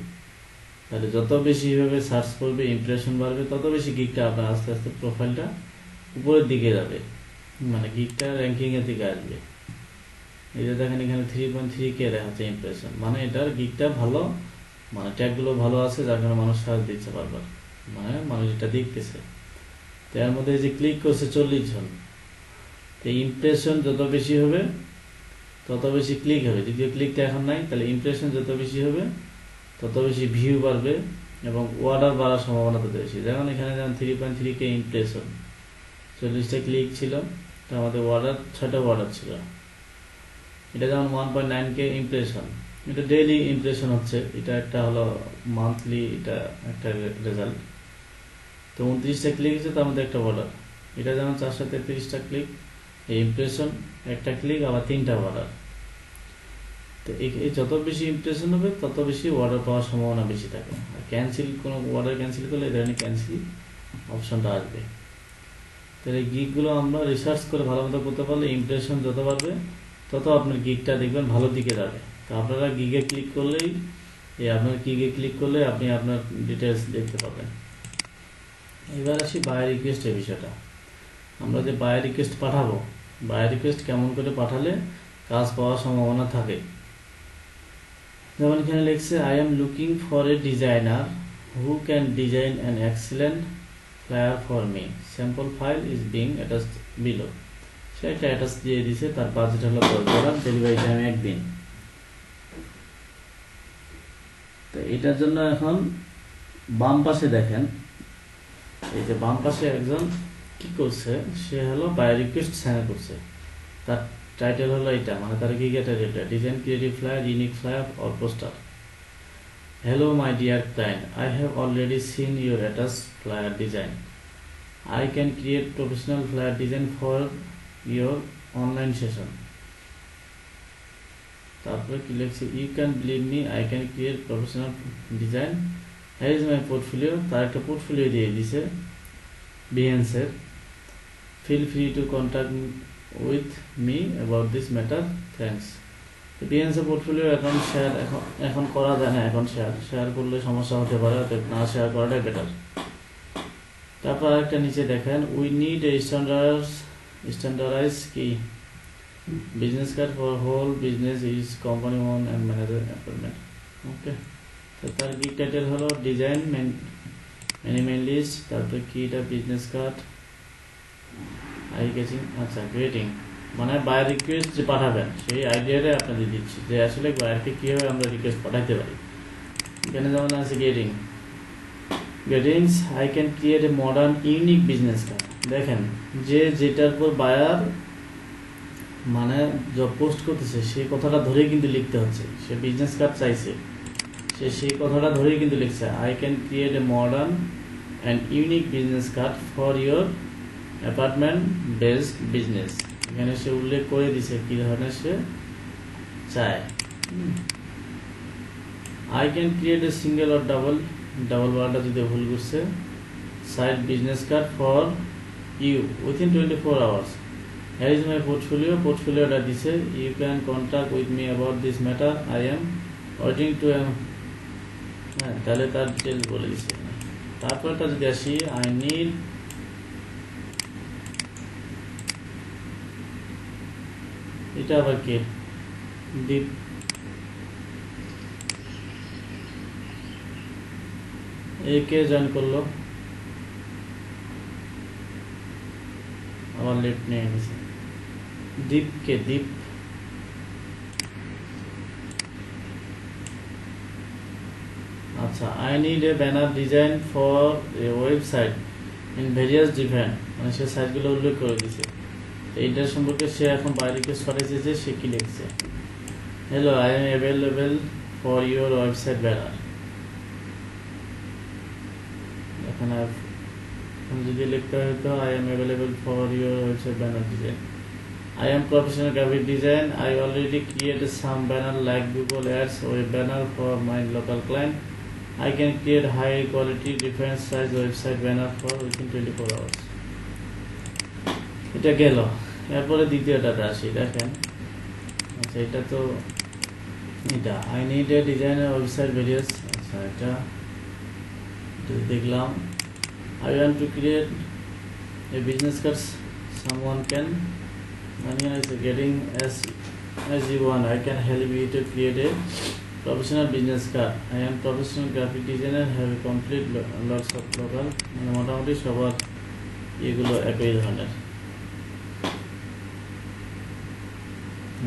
তাহলে যত বেশি ভাবে সার্চ করবে, ইমপ্রেশন বাড়বে, তত বেশি গিগটা আপনার আস্তে আস্তে প্রোফাইলটা উপরের দিকে যাবে, মানে গিগটা র্যাঙ্কিং এর দিকে আসবে। এই যে দেখেন এখানে 3.3K দেখাচ্ছে ইমপ্রেশন, মানে এটার গিগটা ভালো, মানে ট্যাগগুলো ভালো আছে, যার কারণে মানুষ সার্চ দিচ্ছে বারবার, মানে মানুষ এটা দেখতেছে। তো এর মধ্যে যে ক্লিক করছে 40 জন। তো ইমপ্রেশন যত বেশি হবে তত বেশি ক্লিক হবে, যদিও ক্লিকটা এখন নাই, তাহলে ইমপ্রেশন যত বেশি হবে তত বেশি ভিউ বাড়বে এবং অর্ডার বাড়ার সম্ভাবনা তত বেশি। যেমন এখানে যেমন 3.3K ইমপ্রেশন, 40টা ক্লিক ছিল, তো আমাদের অর্ডার 6টা অর্ডার ছিল। এটা যেমন 1.9K ইমপ্রেশন, এটা ডেইলি ইমপ্রেশন হচ্ছে, এটা একটা হলো মান্থলি, এটা একটা রেজাল্ট। তো 29টা ক্লিক হচ্ছে, তার মধ্যে একটা অর্ডার। এটা যেমন 433টা ক্লিক, এই ইমপ্রেশন, একটা ক্লিক, আবার 3টা অর্ডার। তো এই যত বেশি ইমপ্রেশন হবে তত বেশি অর্ডার পাওয়ার সম্ভাবনা বেশি থাকে। আর ক্যান্সেল, কোনো অর্ডার ক্যান্সেল করলে এই ধরনের ক্যান্সেল অপশনটা আসবে। তাহলে এই গিগগুলো আমরা রিসার্চ করে ভালো মতো করতে পারলে ইমপ্রেশন যত বাড়বে তত আপনার গিগটা দেখবেন ভালো দিকে যাবে। তো আপনারা গিগে ক্লিক করলেই, আপনার গিগে ক্লিক করলে আপনি আপনার ডিটেলস দেখতে পাবেন। এবার আসি বায়ার রিকোয়েস্টের বিষয়টা। আমরা যে বায়ার রিকোয়েস্ট পাঠাবো, বায়ার রিকোয়েস্ট কেমন করে পাঠালে কাজ পাওয়ার সম্ভাবনা থাকে। যেমন এখানে লিখছে, I am looking for a designer who can design an excellent flyer for me, sample file is being attached below. সে একটা অ্যাটাচ দিয়ে দিছে, তার বাজেট হলো $10, ডেলিভারি টাইম 1 দিন। তো এটার জন্য এখন বাম পাশে দেখেন, এই যে বাম পাশে একজন কি করছে, সে হলো বায়ার রিকোয়েস্ট সাইন করছে। তার টাইটেল হলো এটা, মানে তার গিগের এটা, design creative flyer, unique flyer or poster. Hello my dear client, I have already seen your attach flyer design. I can create professional flyer design for your online session. তারপরে কি লিখছে, you can believe me, I can create professional design. Here is my portfolio. তার একটা portfolio দিয়ে দিছে Behance এর। Feel free to contact with me about this matter. Thanks. Behance এর portfolio এখন শেয়ার এখন করা যায় না, এখন শেয়ার করলে সমস্যা হতে পারে, অতএব না শেয়ার করাটাই বেটার। তারপর আরেকটা নিচে দেখেন, উই নিড এ স্ট্যান্ডার্ডাইজ কি business card for whole business is company own and manager appointment. Okay, তো তার গিগ টাইটেল হলো ডিজাইন মিনিমালিস্ট। তারপরে কি, এটা বিজনেস কার্ড, আই গেছিং, আচ্ছা গ্রেটিং, মানে বায়ার রিকোয়েস্ট যে পাঠাবেন সেই আইডিয়াটাই আপনাদের দিচ্ছি, যে আসলে বায়ারকে কীভাবে আমরা রিকোয়েস্ট পাঠাতে পারি। এখানে যেমন আছে Greetings, I can create a modern unique business card. দেখেন, যে যেটার পর বায়ার মানে জব পোস্ট করতেছে সেই কথাটা ধরেই কিন্তু লিখতে হচ্ছে। সে বিজনেস কার্ড চাইছে, সে সেই কথাটা ধরেই কিন্তু লিখছে, I can create a modern and unique business card for your apartment based business. এখানে সে উল্লেখ করে দিছে কি ধরনের সে চায়। I can create a single or double ওয়ার্ডটা যদি ভুল করছে, side business card for you within 24 hours. Here is my পোর্টফোলিওটা দিছে, you can contact with me about this matter, I am waiting to হ্যাঁ, তাহলে তার ডিটেলস বলে দিছে। তারপরটা যদি আসি, আই নিড এটা আবার কি, ডিপ একে জয়েন করলো, আবার লেফট নিয়ে গেছে, দীপকে দীপ। আচ্ছা, I need a banner design for a website in various different, মানে সে সাইটগুলো উল্লেখ করে দিছে। এইটার সম্পর্কে সে এখন বাইরে রিকোয়েস্ট পাঠাইছে, যে সে কি লিখছে, hello I am available for your website banner. এখানে এখানে যদি লিখতে হতো I am available for your website banner design, I am professional graphic design. I already created some banner like Google Ads web banner for my local client. I can create high quality different size website banner for within 24 hours. এটা গেল। এরপরে দ্বিতীয়টাতে আসি, দেখেন। আচ্ছা, এটা তো এটা I need a designer website videos. আচ্ছা, এটা দেখলাম। I want to create a business cards someone can. Mania is getting as you want. I can help you to create a professional business card. I am professional graphic designer. Have a complete lots of local. মানে মোটামুটি সবার এগুলো একই ধরনের।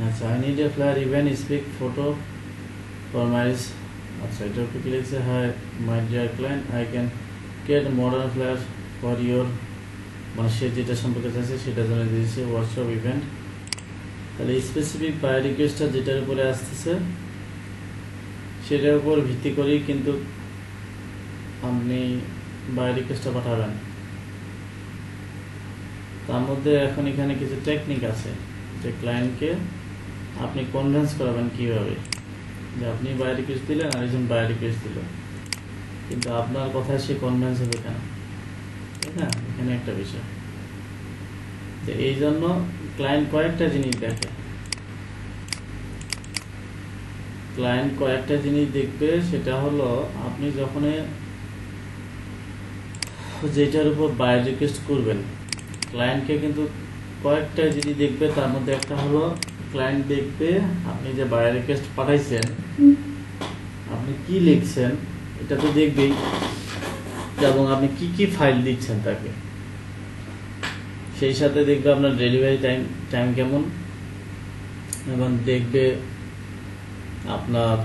আচ্ছা, I need a flyer event speak photo for marriage. আচ্ছা, এটা উপরে কি লিখছে, hi my dear client, I can create a modern flyer for your, মানে সে যেটা সম্পর্কে চাইছে সেটা জন্য দিয়েছে ওয়ার্কশপ ইভেন্ট। তাহলে স্পেসিফিক বাই রিকোয়েস্টটা যেটার উপরে আসতেছে সেটার উপর ভিত্তি করেই কিন্তু আপনি বাই রিকোয়েস্টটা পাঠাবেন। তার মধ্যে এখন এখানে কিছু টেকনিক আছে যে ক্লায়েন্টকে আপনি কনভিন্স করাবেন কীভাবে, যে আপনি বাই রিকোয়েস্ট দিলেন আর একজন বাই রিকোয়েস্ট দিল, কিন্তু আপনার কথায় সে কনভিন্স হবে কেন, তাই না? এখানে একটা বিষয়। তো এই জন্য ক্লায়েন্ট কয়েকটা জিনিস দেখে, ক্লায়েন্ট কয়েকটা জিনিস দেখবে। সেটা হলো আপনি যখন যেটার উপর বাই রিকোয়েস্ট করবেন, ক্লায়েন্টকে কিন্তু কয়েকটা জিনিস দেখবে। তার মধ্যে একটা হলো ক্লায়েন্ট দেখবে আপনি যে বাই রিকোয়েস্ট পাঠাইছেন আপনি কি লিখছেন এটা তো দেখবেই, এবং আপনি কি কি ফাইল দিচ্ছেন তাকে, সেই সাথে দেখবে আপনার ডেলিভারি টাইম কেমন, এবং দেখবে আপনার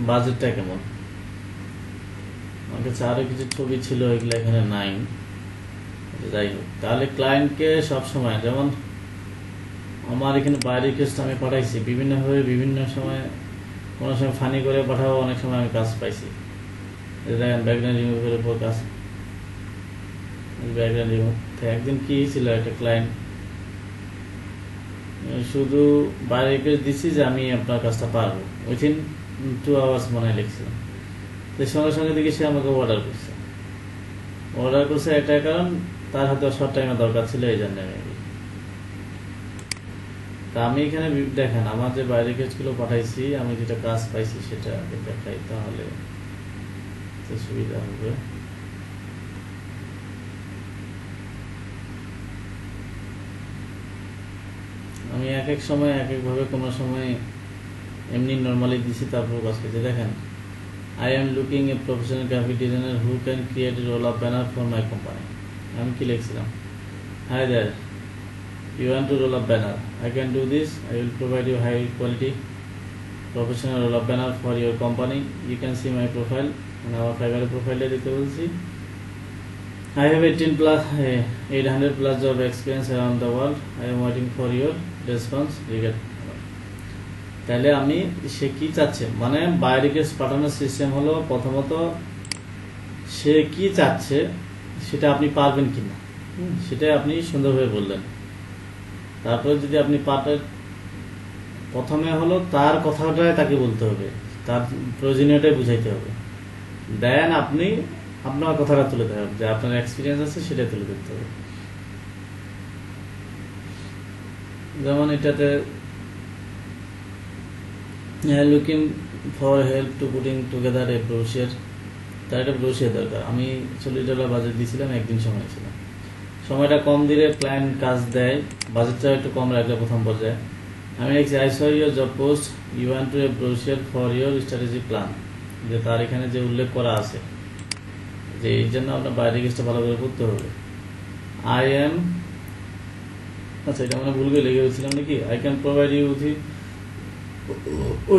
বাজেটটা কেমন। আমার কাছে আরো কিছু ছবি ছিল, এগুলো এখানে নাই, যাই হোক। তাহলে ক্লায়েন্টকে সবসময়, যেমন আমার এখানে বাই রিকোয়েস্ট আমি পাঠাইছি বিভিন্নভাবে, বিভিন্ন সময়, কোনো সময় ফানি করে পাঠাবো, অনেক সময় আমি কাজ পাইছি। দেখেন ব্যাকগ্রাউন্ড রিমুভের উপর কাজ, ব্যাকগ্রাউন্ড রিমুভ। একদিন কি ছিল, একটা ক্লায়েন্ট শুধু বাই রিকোয়েস্ট দিচ্ছি যে আমি আপনার কাজটা পারবো, উইথিন 2 hours মনে হয় লিখছিলাম। তো সঙ্গে সঙ্গে দেখি সে আমাকে অর্ডার করছে একটা কারণ তার হয়তো শর্ট টাইমে দরকার ছিল, এই জন্য। তা আমি এখানে দেখেন আমার যে বাই রিকোয়েস্টগুলো পাঠাইছি, আমি যেটা কাজ পাইছি সেটা দেখাই, তাহলে সুবিধা হবে। আমি এক এক সময় এক একভাবে, কোনো সময় এমনি নর্মালি দিছি, তারপর কাজ করছি। দেখেন, I am looking a professional graphic designer who can create a roll-up banner for my company. আমি কি লিখছিলাম, hi there, you want to roll up banner, I can do this, I will provide you high quality professional roll-up banner for your company. You can see my profile, and our Fiverr profile দেখতে বলছি। I have 800 plus job experience around the world. I am waiting for your response. তাহলে আমি সে কি চাচ্ছে, মানে by request পাঠানোর system হলো প্রথমত সে কি চাচ্ছে সেটা আপনি পারবেন কিনা, সেটা আপনি সুন্দরভাবে বললেন। তারপরে যদি আপনি প্রথমে হলো তার কথাটাই তাকে বলতে হবে, তার প্রয়োজনীয়টাই বুঝাইতে হবে, দেন আপনি আপনার কথাটা তুলে ধরতে হবে, যে আপনার এক্সপিরিয়েন্স আছে সেটা তুলে ধরতে হবে। যেমন এটাতে looking for help to putting together A brochure, তার একটা ব্রোশিয়ার দরকার। আমি $40 বাজেট দিয়েছিলাম, একদিন সময় ছিল, সময়টা কম দিলে ক্লায়েন্ট কাজ দেয়, বাজেটটা একটু কম রাখলে প্রথম পর্যায়ে। আমি লিখছি, I saw your job post, you want to a brochure for your strategy plan, যে তার এখানে যে উল্লেখ করা আছে যে এই জন্য আপনার বাই রিকোয়েস্টটা ভালো করে করতে হবে। আই এম, আচ্ছা এটা মানে ভুল করে লেগে গেছিলাম নাকি, I can provide you with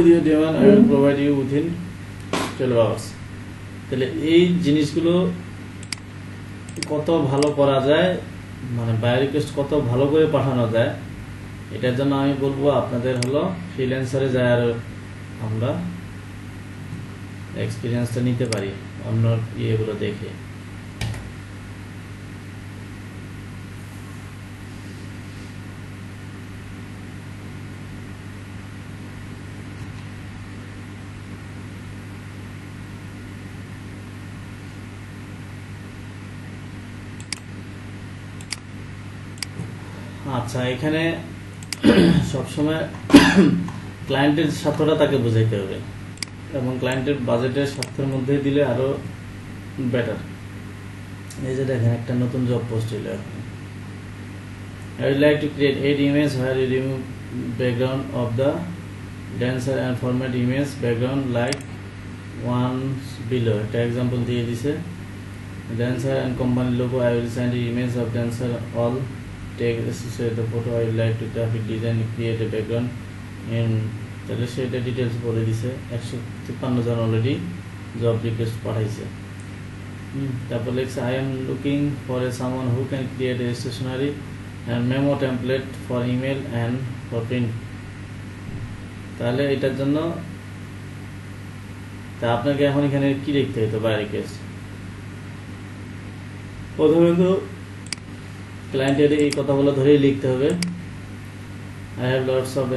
your demand, I will provide you within 12 hours। তাহলে এই জিনিসগুলো কত ভালো করা যায়, মানে বাই রিকোয়েস্ট কত ভালো করে পাঠানো যায়, এটার জন্য আমি বলবো আপনাদের হলো ফ্রিল্যান্সারে যায়, আর আমরা এক্সপিরিয়েন্সটা নিতে পারি অন্য ইয়েগুলো দেখে। আচ্ছা, এখানে সবসময় ক্লায়েন্টের স্বার্থটা তাকে বোঝাইতে হবে এবং ক্লায়েন্টের বাজেটের স্বার্থের মধ্যে দিলে আরো বেটার। এই যে দেখেন একটা নতুন জব পোস্ট হইল এখন। I would like to create 8 images where you remove background of the dancer and format image background like ones below. একটা এক্সাম্পল দিয়ে দিছে, dancer and company logo. I will send the image of dancer all take associate the photo. I would like to graphic design create a background in তাহলে সেটা details বলে দিছে। 153 জন already job request পাঠাইছে। তারপর লিখছে I am looking for someone who can create a stationery and memo template for email and for print. তাহলে এটার জন্য তা আপনাকে এখন এখানে কি লিখতে হতো বাই রিকোয়েস্ট? প্রথমে তো ক্লায়েন্টের এই কথাগুলো ধরেই লিখতে হবে I have lots of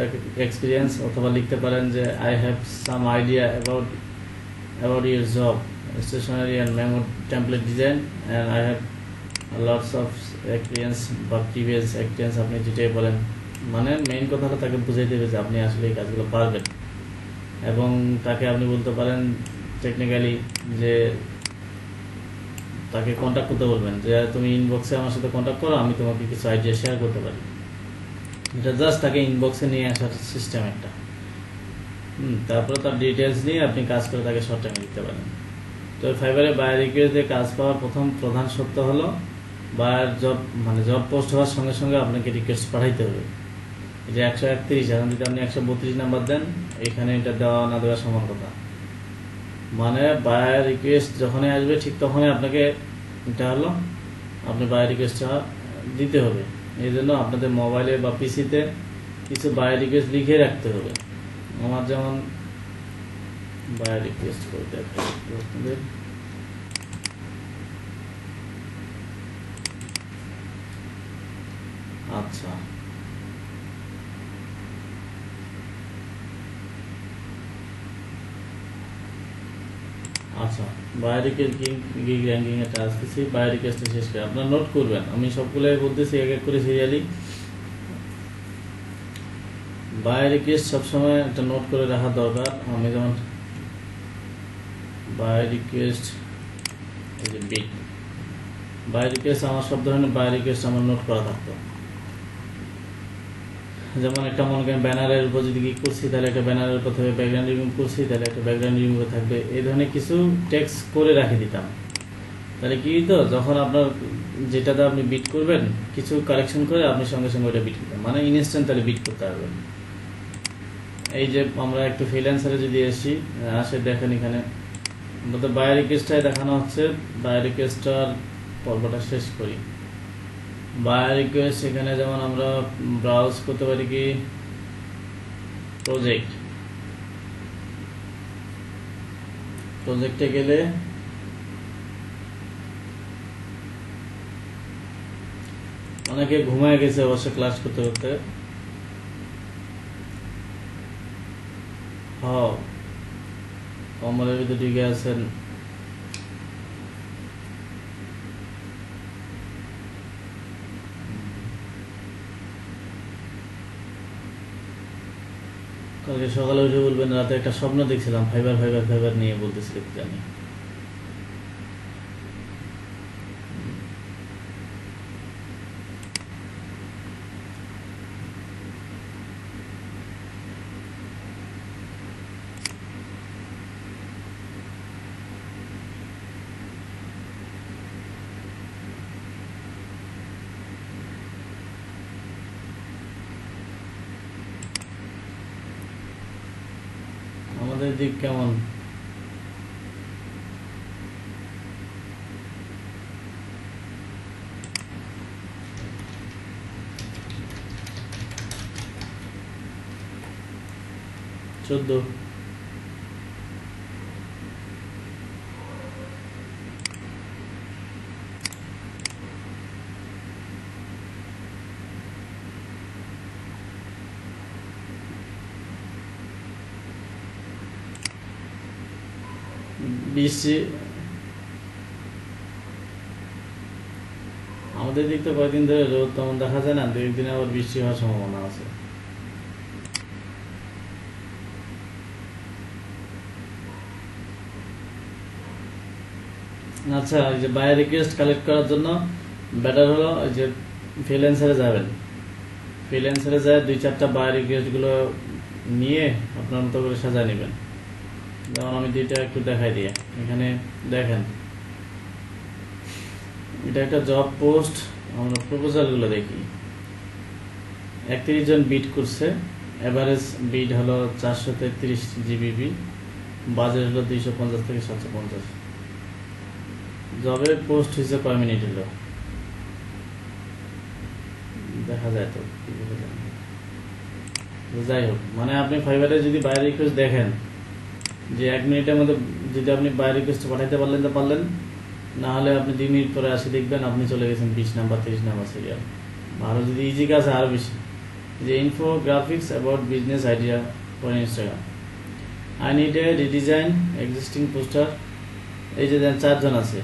experience, অথবা লিখতে পারেন যে I have some idea about your job, stationery and memo template design, and I have lots of experience বা previous experience। আপনি যেটাই বলেন, মানে মেইন কথাটা তাকে বুঝাই দেবে যে আপনি আসলে এই কাজগুলো পারবেন। এবং তাকে আপনি বলতে পারেন টেকনিক্যালি যে তাকে কন্ট্যাক্ট করতে বলবেন যে তুমি ইনবক্সে আমার সাথে কন্ট্যাক্ট করো, আমি তোমাকে কিছু আইডিয়া শেয়ার করতে পারি। এটা জাস্ট তাকে ইনবক্সে নিয়ে আসার সিস্টেম একটা। তারপরে তার ডিটেলস নিয়ে আপনি কাজ করে তাকে শর্ট টাইমে দিতে পারেন। তো ফাইবারে বায়ার রিকোয়েস্ট দিয়ে কাজ পাওয়ার প্রধান সত্য হলো বায়ার জব মানে জব পোস্ট হওয়ার সঙ্গে সঙ্গে আপনাকে রিকোয়েস্ট পাঠাইতে হবে। এই যে 131, এখন যদি আপনি 132 নাম্বার দেন, এখানে এটা দেওয়া না দেওয়া সমান কথা। মানে বায়ার রিকোয়েস্ট যখনই আসবে ঠিক তখনই আপনাকে এটা হলো আপনি বায়ার রিকোয়েস্টটা দিতে হবে। এই জন্য আপনাদের মোবাইলে বা পিসিতে কিছু বায়ার রিকোয়েস্ট লিখে রাখতে হবে। আমার যেমন বায়ার রিকোয়েস্ট করতে আপনাদের আচ্ছা আচ্ছা বায়ার রিকোয়েস্ট গিগ র্যাঙ্কিং এর টাস্ক দিছি। বায়ার রিকোয়েস্টটা শেষ করে আপনারা নোট করবেন, আমি সবগুলোই বলতেছি এক এক করে সিরিয়ালি। বায়ার রিকোয়েস্ট সবসময় একটা নোট করে রাখা দরকার। আমি যেমন বায়ার রিকোয়েস্ট এই যে বিট বায়ার রিকোয়েস্ট, আমার সব ধরনের বায়ার রিকোয়েস্ট আমার নোট করা থাকতো। যেমন একটা মনে করেন ব্যানারের উপর যদি কি করছি তাহলে একটা ব্যানারের উপর থাকবে, ব্যাকগ্রাউন্ড রিমুভ করছি তাহলে একটা ব্যাকগ্রাউন্ড রিমুভ থাকবে। এই ধরনের কিছু টেক্সট করে রেখে দিতাম। তাহলে কি তো যখন আপনার যেটাতে আপনি বিট করবেন কিছু কারেকশন করে আপনি সঙ্গে সঙ্গে ওটা বিট করবেন, মানে ইনস্ট্যান্ট তাহলে বিট করতে পারবেন। এই যে আমরা একটু ফ্রিল্যান্সারে যদি আসে দেখেন এখানে আমাদের বায়ার রিকোয়েস্টটাই দেখানো হচ্ছে। বায়ার রিকোয়েস্টটার পর্বটা শেষ করি। বায়ার রিকোয়েস্ট এখানে যেমন আমরা ব্রাউজ করতে পারি কি প্রজেক্টে গেলে অনেকে ঘুমায় গেছে অবশ্য ক্লাস করতে করতে। কম্বলের ভিতরে ঢুকে আছেন। কালকে সকালে উঠে বলবেন রাতে একটা স্বপ্ন দেখছিলাম ফাইবার নিয়ে বলতেছিল কি জানি। আমাদের দিক কেমন? চোদ্দ বৃষ্টি আমাদের দিক তো কয়েকদিন ধরে রোদ তেমন দেখা যায় না, দু একদিন আবার বৃষ্টি হওয়ার সম্ভাবনা আছে। আচ্ছা, এই যে বাই রিকোয়েস্ট কালেক্ট করার জন্য বেটার হলো এই যে ফ্রিল্যান্সারে যাবেন। ফ্রিল্যান্সারে যায় 2-4টা বাই রিকোয়েস্ট গুলো নিয়ে আপনার মতো করে সাজায় নেবেন। যেমন আমি দুইটা একটু দেখাই দিয়ে, এখানে দেখেন এটা একটা জব পোস্ট। আমরা প্রপোজাল গুলো দেখি, 31 জন বিড করছে, এভারেজ বিড হলো 433 জিবিপি, বাজেট হলো 250 থেকে 750। জবে পোস্ট হয়েছে কয় মিনিট হলো দেখা যায় তো, যাই হোক, মানে আপনি ফাইবারে যদি বাই রিকোয়েস্ট দেখেন যে 1 মিনিটের মধ্যে যদি আপনি বাই রিকোয়েস্ট পাঠাইতে পারলেন তো পারলেন, না হলে আপনি 2 মিনিট পরে আসি দেখবেন আপনি চলে গেছেন 20 নাম্বার 30 নাম্বার সিরিয়াল। আরো যদি ইজি কাজ আরো বেশি, যে infographics about business idea for Instagram, I need a redesign existing poster. এই যে 4 জন আছে।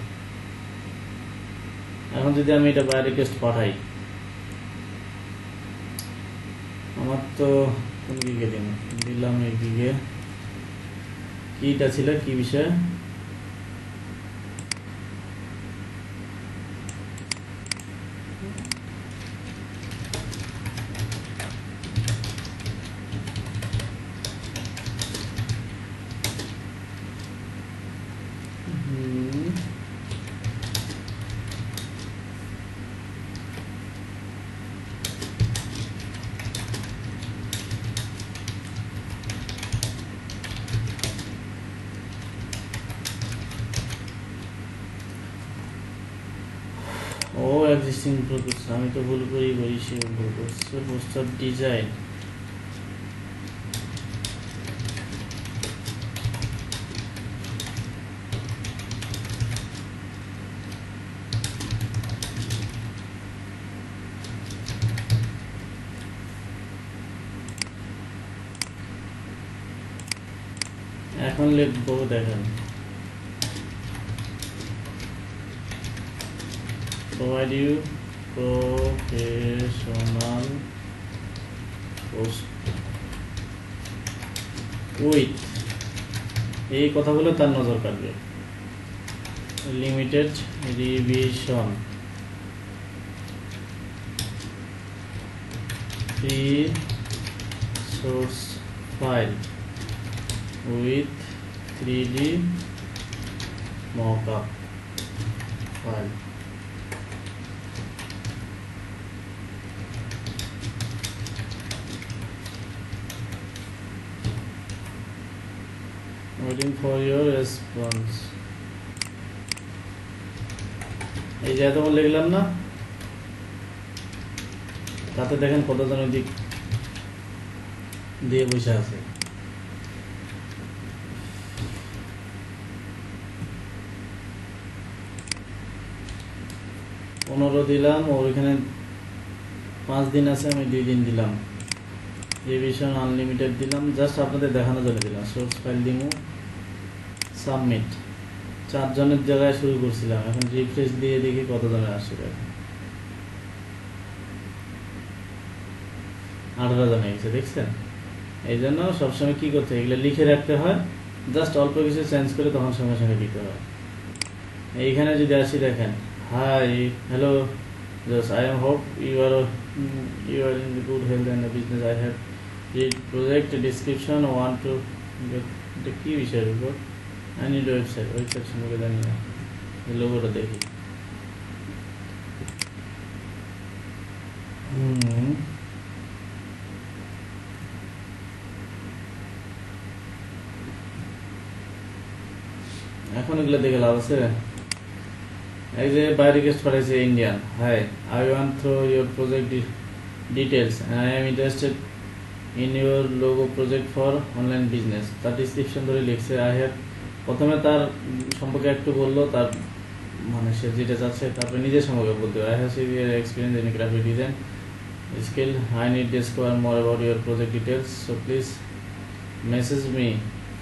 এখন যদি আমি এটা বাই রিকোয়েস্ট পাঠাই, আমার তো কোন দিকে দিলাম, এইদিকে কিটা ছিল, কি বিষয়, ও এক্সিস্টিং প্রোডাক্টস। আমি তো ভুল করি সে ভুল করছে। পোস্টার ডিজাইন, এখন লিখবো, দেখেন provide you professional post with, এই কথাগুলো তার নজর কাটবে, limited revision, free source file with 3D mockup file. Waiting for your response. এই যে এতক্ষণ লিখলাম না, তাতে দেখেন কতজন ওইদিক দিয়ে বসে আছে। 15 দিলাম, ওইখানে 5 দিন আছে, আমি 2 দিন দিলাম। রিভিশন আনলিমিটেড দিলাম, জাস্ট আপনাদের দেখানোর জন্য দিলাম। সোর্স ফাইল দিমু, সাবমিট। 4 জনের জায়গায় শুরু করছিলাম, এখন রিফ্রেশ দিয়ে দেখি কতজনের আসছে। 18 জন হয়ে গেছে, দেখছেন? এই জন্য সবসময় কি করতে হয়, এগুলো লিখে রাখতে হয়, জাস্ট অল্প কিছু চেঞ্জ করে তখন সঙ্গে সঙ্গে দিতে হয়। এইখানে যদি আসি, দেখেন, hi, hello, just I am hope you are in the good health and the business. I have read project description, want to get the key বিষয়ের উপর। I need website সম্পর্কে জানি না, লোগোটা দেখি। এখন এগুলো দেখে লাভ আছে? এই যে বাই রিকোয়েস্ট পাঠাইছে Indian, hi, I want through your project details and I am interested in your logo project for online business। তার ডিসক্রিপশন ধরে লিখছে। আই হ্যাভ, প্রথমে তার সম্পর্কে একটু বললো, তার মানে সে যেটা চাচ্ছে, তারপরে নিজের সম্পর্কে বলতে হবে। I have severe experience in graphic design skill, I need discover more about your project details, so please message me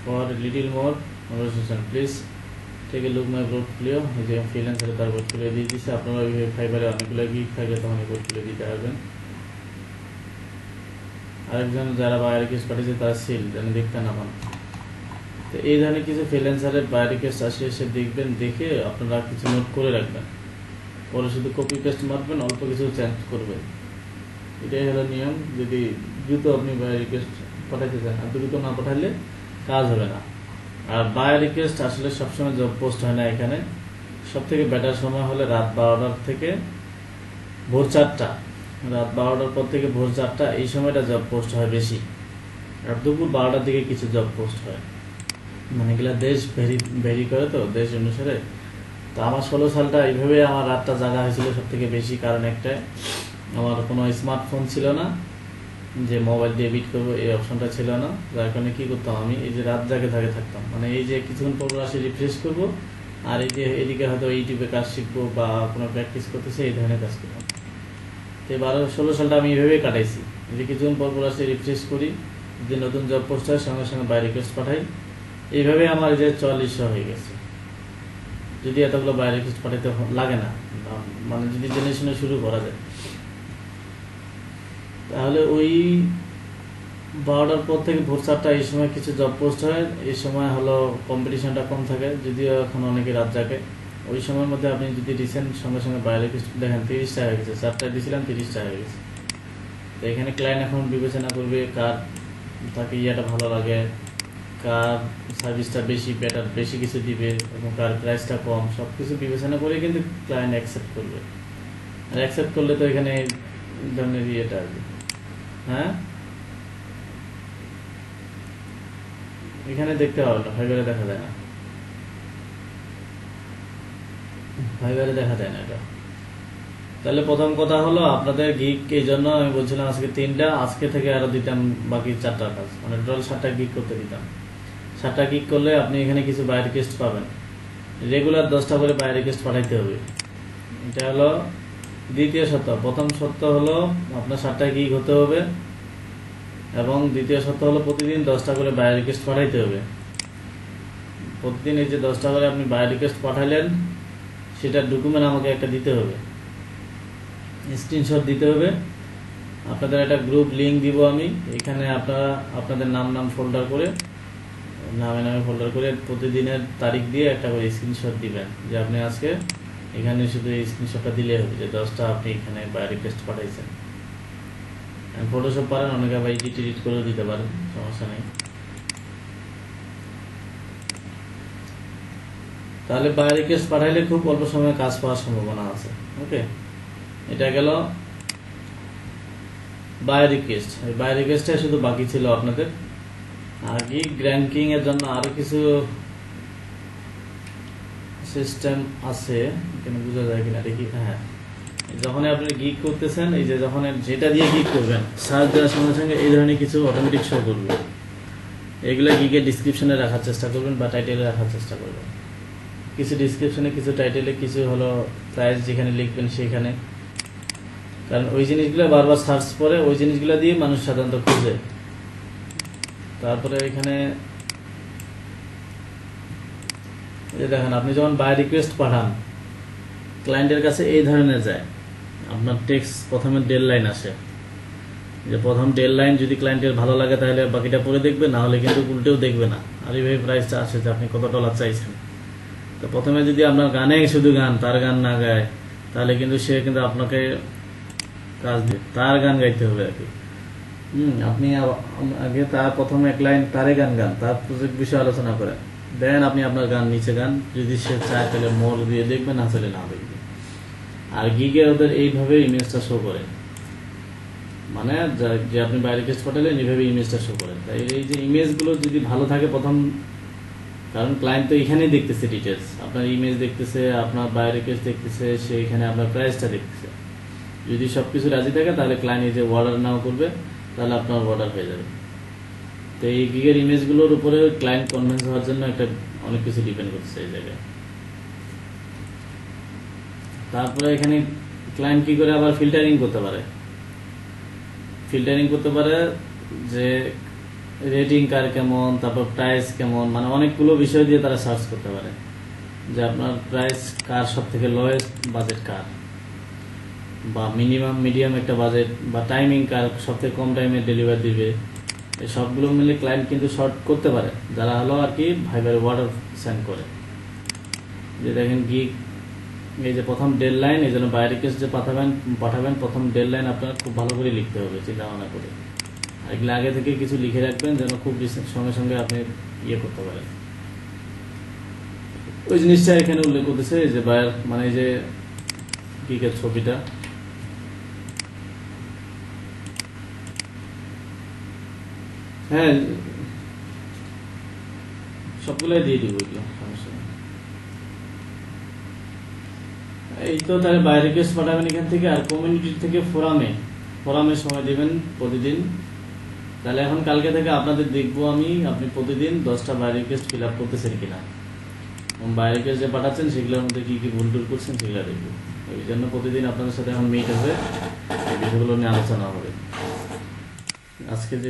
for little more conversation, please থেকে লুক মাই পোর্টফোলিও, এই যে ফ্রিল্যান্সারে তার পোর্টফোলিও দিয়ে দিচ্ছে। আপনারা ওইভাবে ফাইবারে অনেকগুলো গিগ থাকে তখন এই পোর্টফোলিও দিতে পারবেন। আরেকজন যারা বায়ার রিকোয়েস্ট পাঠিয়েছে তারা সিল যেন দেখতে না পান। তো এই ধরনের কিছু ফ্রিল্যান্সারের বায়ার রিকোয়েস্ট আসে, এসে দেখবেন, দেখে আপনারা কিছু নোট করে রাখবেন, পরে শুধু কপি পেস্ট মারবেন, অল্প কিছু চেঞ্জ করবেন। এটাই হলো নিয়ম। যদি দ্রুত আপনি বায়ার রিকোয়েস্ট পাঠাইতে চান, আর দ্রুত না পাঠালে কাজ হবে না। আর বায়ার রিকোয়েস্ট আসলে সবসময় জব পোস্ট হয় না এখানে। সব থেকে বেটার সময় হলে রাত 12টার থেকে ভোর 4টা, রাত 12টার পর থেকে ভোর 4টা, এই সময়টা জব পোস্ট হয় বেশি। আর দুপুর 12টার দিকে কিছু জব পোস্ট হয়, মানে এগুলা দেশ ভেরি করে, তো দেশ অনুসারে। তো আমার 16 সালটা এইভাবে আমার রাতটা জাগা হয়েছিল সব থেকে বেশি, কারণ একটাই, আমার কোনো স্মার্টফোন ছিল না যে মোবাইল দিয়ে এডিট করবো, এই অপশনটা ছিল না। যার কারণে কি করতাম, আমি এই যে রাত জাগে থাকতাম, মানে এই যে কিছুক্ষণ পর আসে রিফ্রেশ করবো, আর এই যে এদিকে হয়তো ইউটিউবে কাজ শিখবো বা কোনো প্র্যাকটিস করতেছে, এই ধরনের কাজ করতাম। তো 16 সালটা আমি এইভাবেই কাটাইছি, যে কিছুক্ষণ পর আসে রিফ্রেশ করি, যদি নতুন জব পোস্ট হয় সঙ্গে সঙ্গে বাই রিকোয়েস্ট পাঠাই। এইভাবে আমার যে 4400 হয়ে গেছে, যদি এতগুলো বাই রিকোয়েস্ট পাঠাইতে লাগে না, মানে যদি জেনে শুনে শুরু করা যায়। তাহলে ওই 12টার পর থেকে ভোর 4টা, এই সময় কিছু জব পোস্ট হয়। এই সময় হলো কম্পিটিশনটা কম থাকে, যদিও এখন অনেকে রাত জাগে। ওই সময়ের মধ্যে আপনি যদি রিসেন্ট সঙ্গে সঙ্গে বাইরে দেখেন 30টা হয়ে গেছে, 4টায় দিয়েছিলাম 30টা হয়ে গেছে। তো এখানে ক্লায়েন্ট এখন বিবেচনা করবে কার তাকে ইয়েটা ভালো লাগে, কার সার্ভিসটা বেশি বেটার, বেশি কিছু দিবে, এবং কার প্রাইসটা কম, সব কিছু বিবেচনা করে কিন্তু ক্লায়েন্ট অ্যাকসেপ্ট করবে। আর অ্যাকসেপ্ট করলে তো এখানে এই ধরনের ইয়েটা আসবে। হ্যাঁ, এখানে দেখতে পাবেন না, ফাইবারে দেখা যায় না, ফাইবারে দেখা যায় না এটা। তাহলে প্রথম কথা হলো আপনাদের গিগ, এই জন্য আমি বলছিলাম আজকে 3টা, আজকে থেকে আরো দিতাম বাকি 4টা কাজ, মানে টোটাল 7টা গিগ করতে দিতাম। 7টা গিগ করলে আপনি এখানে কিছু বাই রিকোয়েস্ট পাবেন। রেগুলার 10টা করে বাই রিকোয়েস্ট পাঠাইতে হবে। এটা হলো দ্বিতীয় শর্ত। প্রথম শর্ত হলো আপনার 7টা গিগ হতে হবে, এবং দ্বিতীয় শর্ত হলো প্রতিদিন 10টা করে বাই রিকোয়েস্ট পাঠাইতে হবে। প্রতিদিন এই যে 10টা করে আপনি বাই রিকোয়েস্ট পাঠাইলেন, সেটার ডকুমেন্ট আমাকে একটা দিতে হবে, স্ক্রিনশট দিতে হবে। আপনাদের একটা গ্রুপ লিঙ্ক দিব আমি, এখানে আপনারা আপনাদের নাম ফোল্ডার করে, নামে ফোল্ডার করে প্রতিদিনের তারিখ দিয়ে একটা করে স্ক্রিনশট দিবেন, যে আপনি আজকে এখানে শুধু এই স্ক্রিনশটটা দিলে হবে যে 10টা আপনি এখানে বাই রিকোয়েস্ট পাঠাইছেন। ফটোশপ পারেন অনেকে, আবার এডিট করেও দিতে পারেন, সমস্যা নেই। তাহলে বাই রিকোয়েস্ট পাঠাইলে খুব অল্প সময়ে কাজ পাওয়ার সম্ভাবনা আছে। ওকে, এটা গেল বাই রিকোয়েস্ট। এই বাই রিকোয়েস্টটাই শুধু বাকি ছিল আপনাদের। আর গিগ র্যাঙ্কিং এর জন্য আরো কিছু সিস্টেম আছে, এখানে বোঝা যায় কিনা দেখি। হ্যাঁ, যখন আপনি গিগ করতেছেন, এই যে যখন যেটা দিয়ে গিগ করবেন, সার্চ দেওয়ার সঙ্গে সঙ্গে এই ধরনের কিছু অটোমেটিক শো করবে। এগুলো গিগের ডিসক্রিপশনে রাখার চেষ্টা করবেন বা টাইটেলে রাখার চেষ্টা করবেন। কিছু ডিসক্রিপশনে, কিছু টাইটেলে, কিছু হলো প্রাইস যেখানে লিখবেন সেখানে। কারণ ওই জিনিসগুলো বারবার সার্চ করে, ওই জিনিসগুলো দিয়ে মানুষ সাধারণত খুঁজে। তারপরে এখানে দেখেন, আপনি যখন বাই রিকোয়েস্ট পাঠান ক্লায়েন্টের কাছে, এই ধরনের যায় আপনার টেক্সট। প্রথমে ডেড লাইন আসে, যে প্রথম ডেড লাইন যদি ক্লায়েন্টের ভালো লাগে তাহলে বাকিটা পরে দেখবে, না হলে কিন্তু উল্টেও দেখবে না। আর এইভাবে প্রাইসটা আসে যে আপনি কত ডলার চাইছেন। তো প্রথমে যদি আপনার গানে শুধু গান, তার গান না গায়, তাহলে কিন্তু সে কিন্তু আপনাকে কাজ দিয়ে তার গান গাইতে হবে আর কি। আপনি আগে তার প্রথমে এক লাইন তারে গান গান, তার প্রজেক্ট বিষয়ে আলোচনা করেন, দেন আপনি আপনার গান নিচে গান, যদি সে চায় তাহলে মোর দিয়ে দেখবেন, না চাইলে না দেখবে। আর গিগে ওদের এইভাবে ইমেজটা শো করে, মানে যে আপনি বাই রিকোয়েস্ট পাঠালেন এইভাবে ইমেজটা শো করেন। তাই এই যে ইমেজগুলো যদি ভালো থাকে প্রথম, কারণ ক্লায়েন্ট তো এখানেই দেখতেছে ডিটেলস, আপনার ইমেজ দেখতেছে, আপনার বাই রিকোয়েস্ট দেখতেছে, সে এখানে আপনার প্রাইসটা দেখতেছে। যদি সবকিছু রাজি থাকে তাহলে ক্লায়েন্ট এই যে অর্ডার নাও করবে, তাহলে আপনার অর্ডার হয়ে যাবে। তো এই গিগের ইমেজগুলোর উপরে ক্লায়েন্ট কনভিন্স হওয়ার জন্য একটা অনেক কিছু ডিপেন্ড করছে এই জায়গায়। তারপরে এখানে ক্লায়েন্ট কি করে আবার ফিল্টারিং করতে পারে, যে রেটিং কার কেমন, তারপর প্রাইস কেমন, মানে অনেকগুলো বিষয় দিয়ে তারা সার্চ করতে পারে। যে আপনার প্রাইস কার সব থেকে লোয়েস্ট বাজেট কার, বা মিনিমাম মিডিয়াম একটা বাজেট, বা টাইমিং কার সব থেকে কম টাইমে ডেলিভারি দিবে। এই সবগুলো মিলে ক্লায়েন্ট কিন্তু শর্ট করতে পারে, যারা হলো আর কি ভাইবার অর্ডার সেন্ড করে। যে দেখেন গিগ, এই যে প্রথম ডেডলাইন, এই জন্য বাই রিকোয়েস্ট যে পাঠাবেন প্রথম ডেডলাইন আপনার খুব ভালো করে লিখতে হবে, চিন্তা ভাবনা করে। আর এগুলো আগে থেকে কিছু লিখে রাখবেন যেন খুব সঙ্গে সঙ্গে আপনি ইয়ে করতে পারেন। ওই জিনিসটা এখানে উল্লেখ করতেছে যে বায়ার মানে যে গিগের ছবিটা, হ্যাঁ সবগুলাই দিয়ে দিব, এগুলো সমস্যা নেই। এই তো তাহলে বাই রিকোয়েস্ট পাঠাবেন এখান থেকে, আর কমিউনিটি থেকে ফোরামে সময় দেবেন প্রতিদিন। তাহলে এখন কালকে থেকে আপনাদের দেখবো আমি, আপনি প্রতিদিন 10টা বাই রিকোয়েস্ট ফিল আপ করতেছেন কিনা, এবং বাই রিকোয়েস্ট যে পাঠাচ্ছেন সেগুলোর মধ্যে কি কি ভুল টুল করছেন সেগুলো দেখবো। এই জন্য প্রতিদিন আপনাদের সাথে এখন মিট হবে, এই বিষয়গুলো নিয়ে আলোচনা হবে। আজকে যে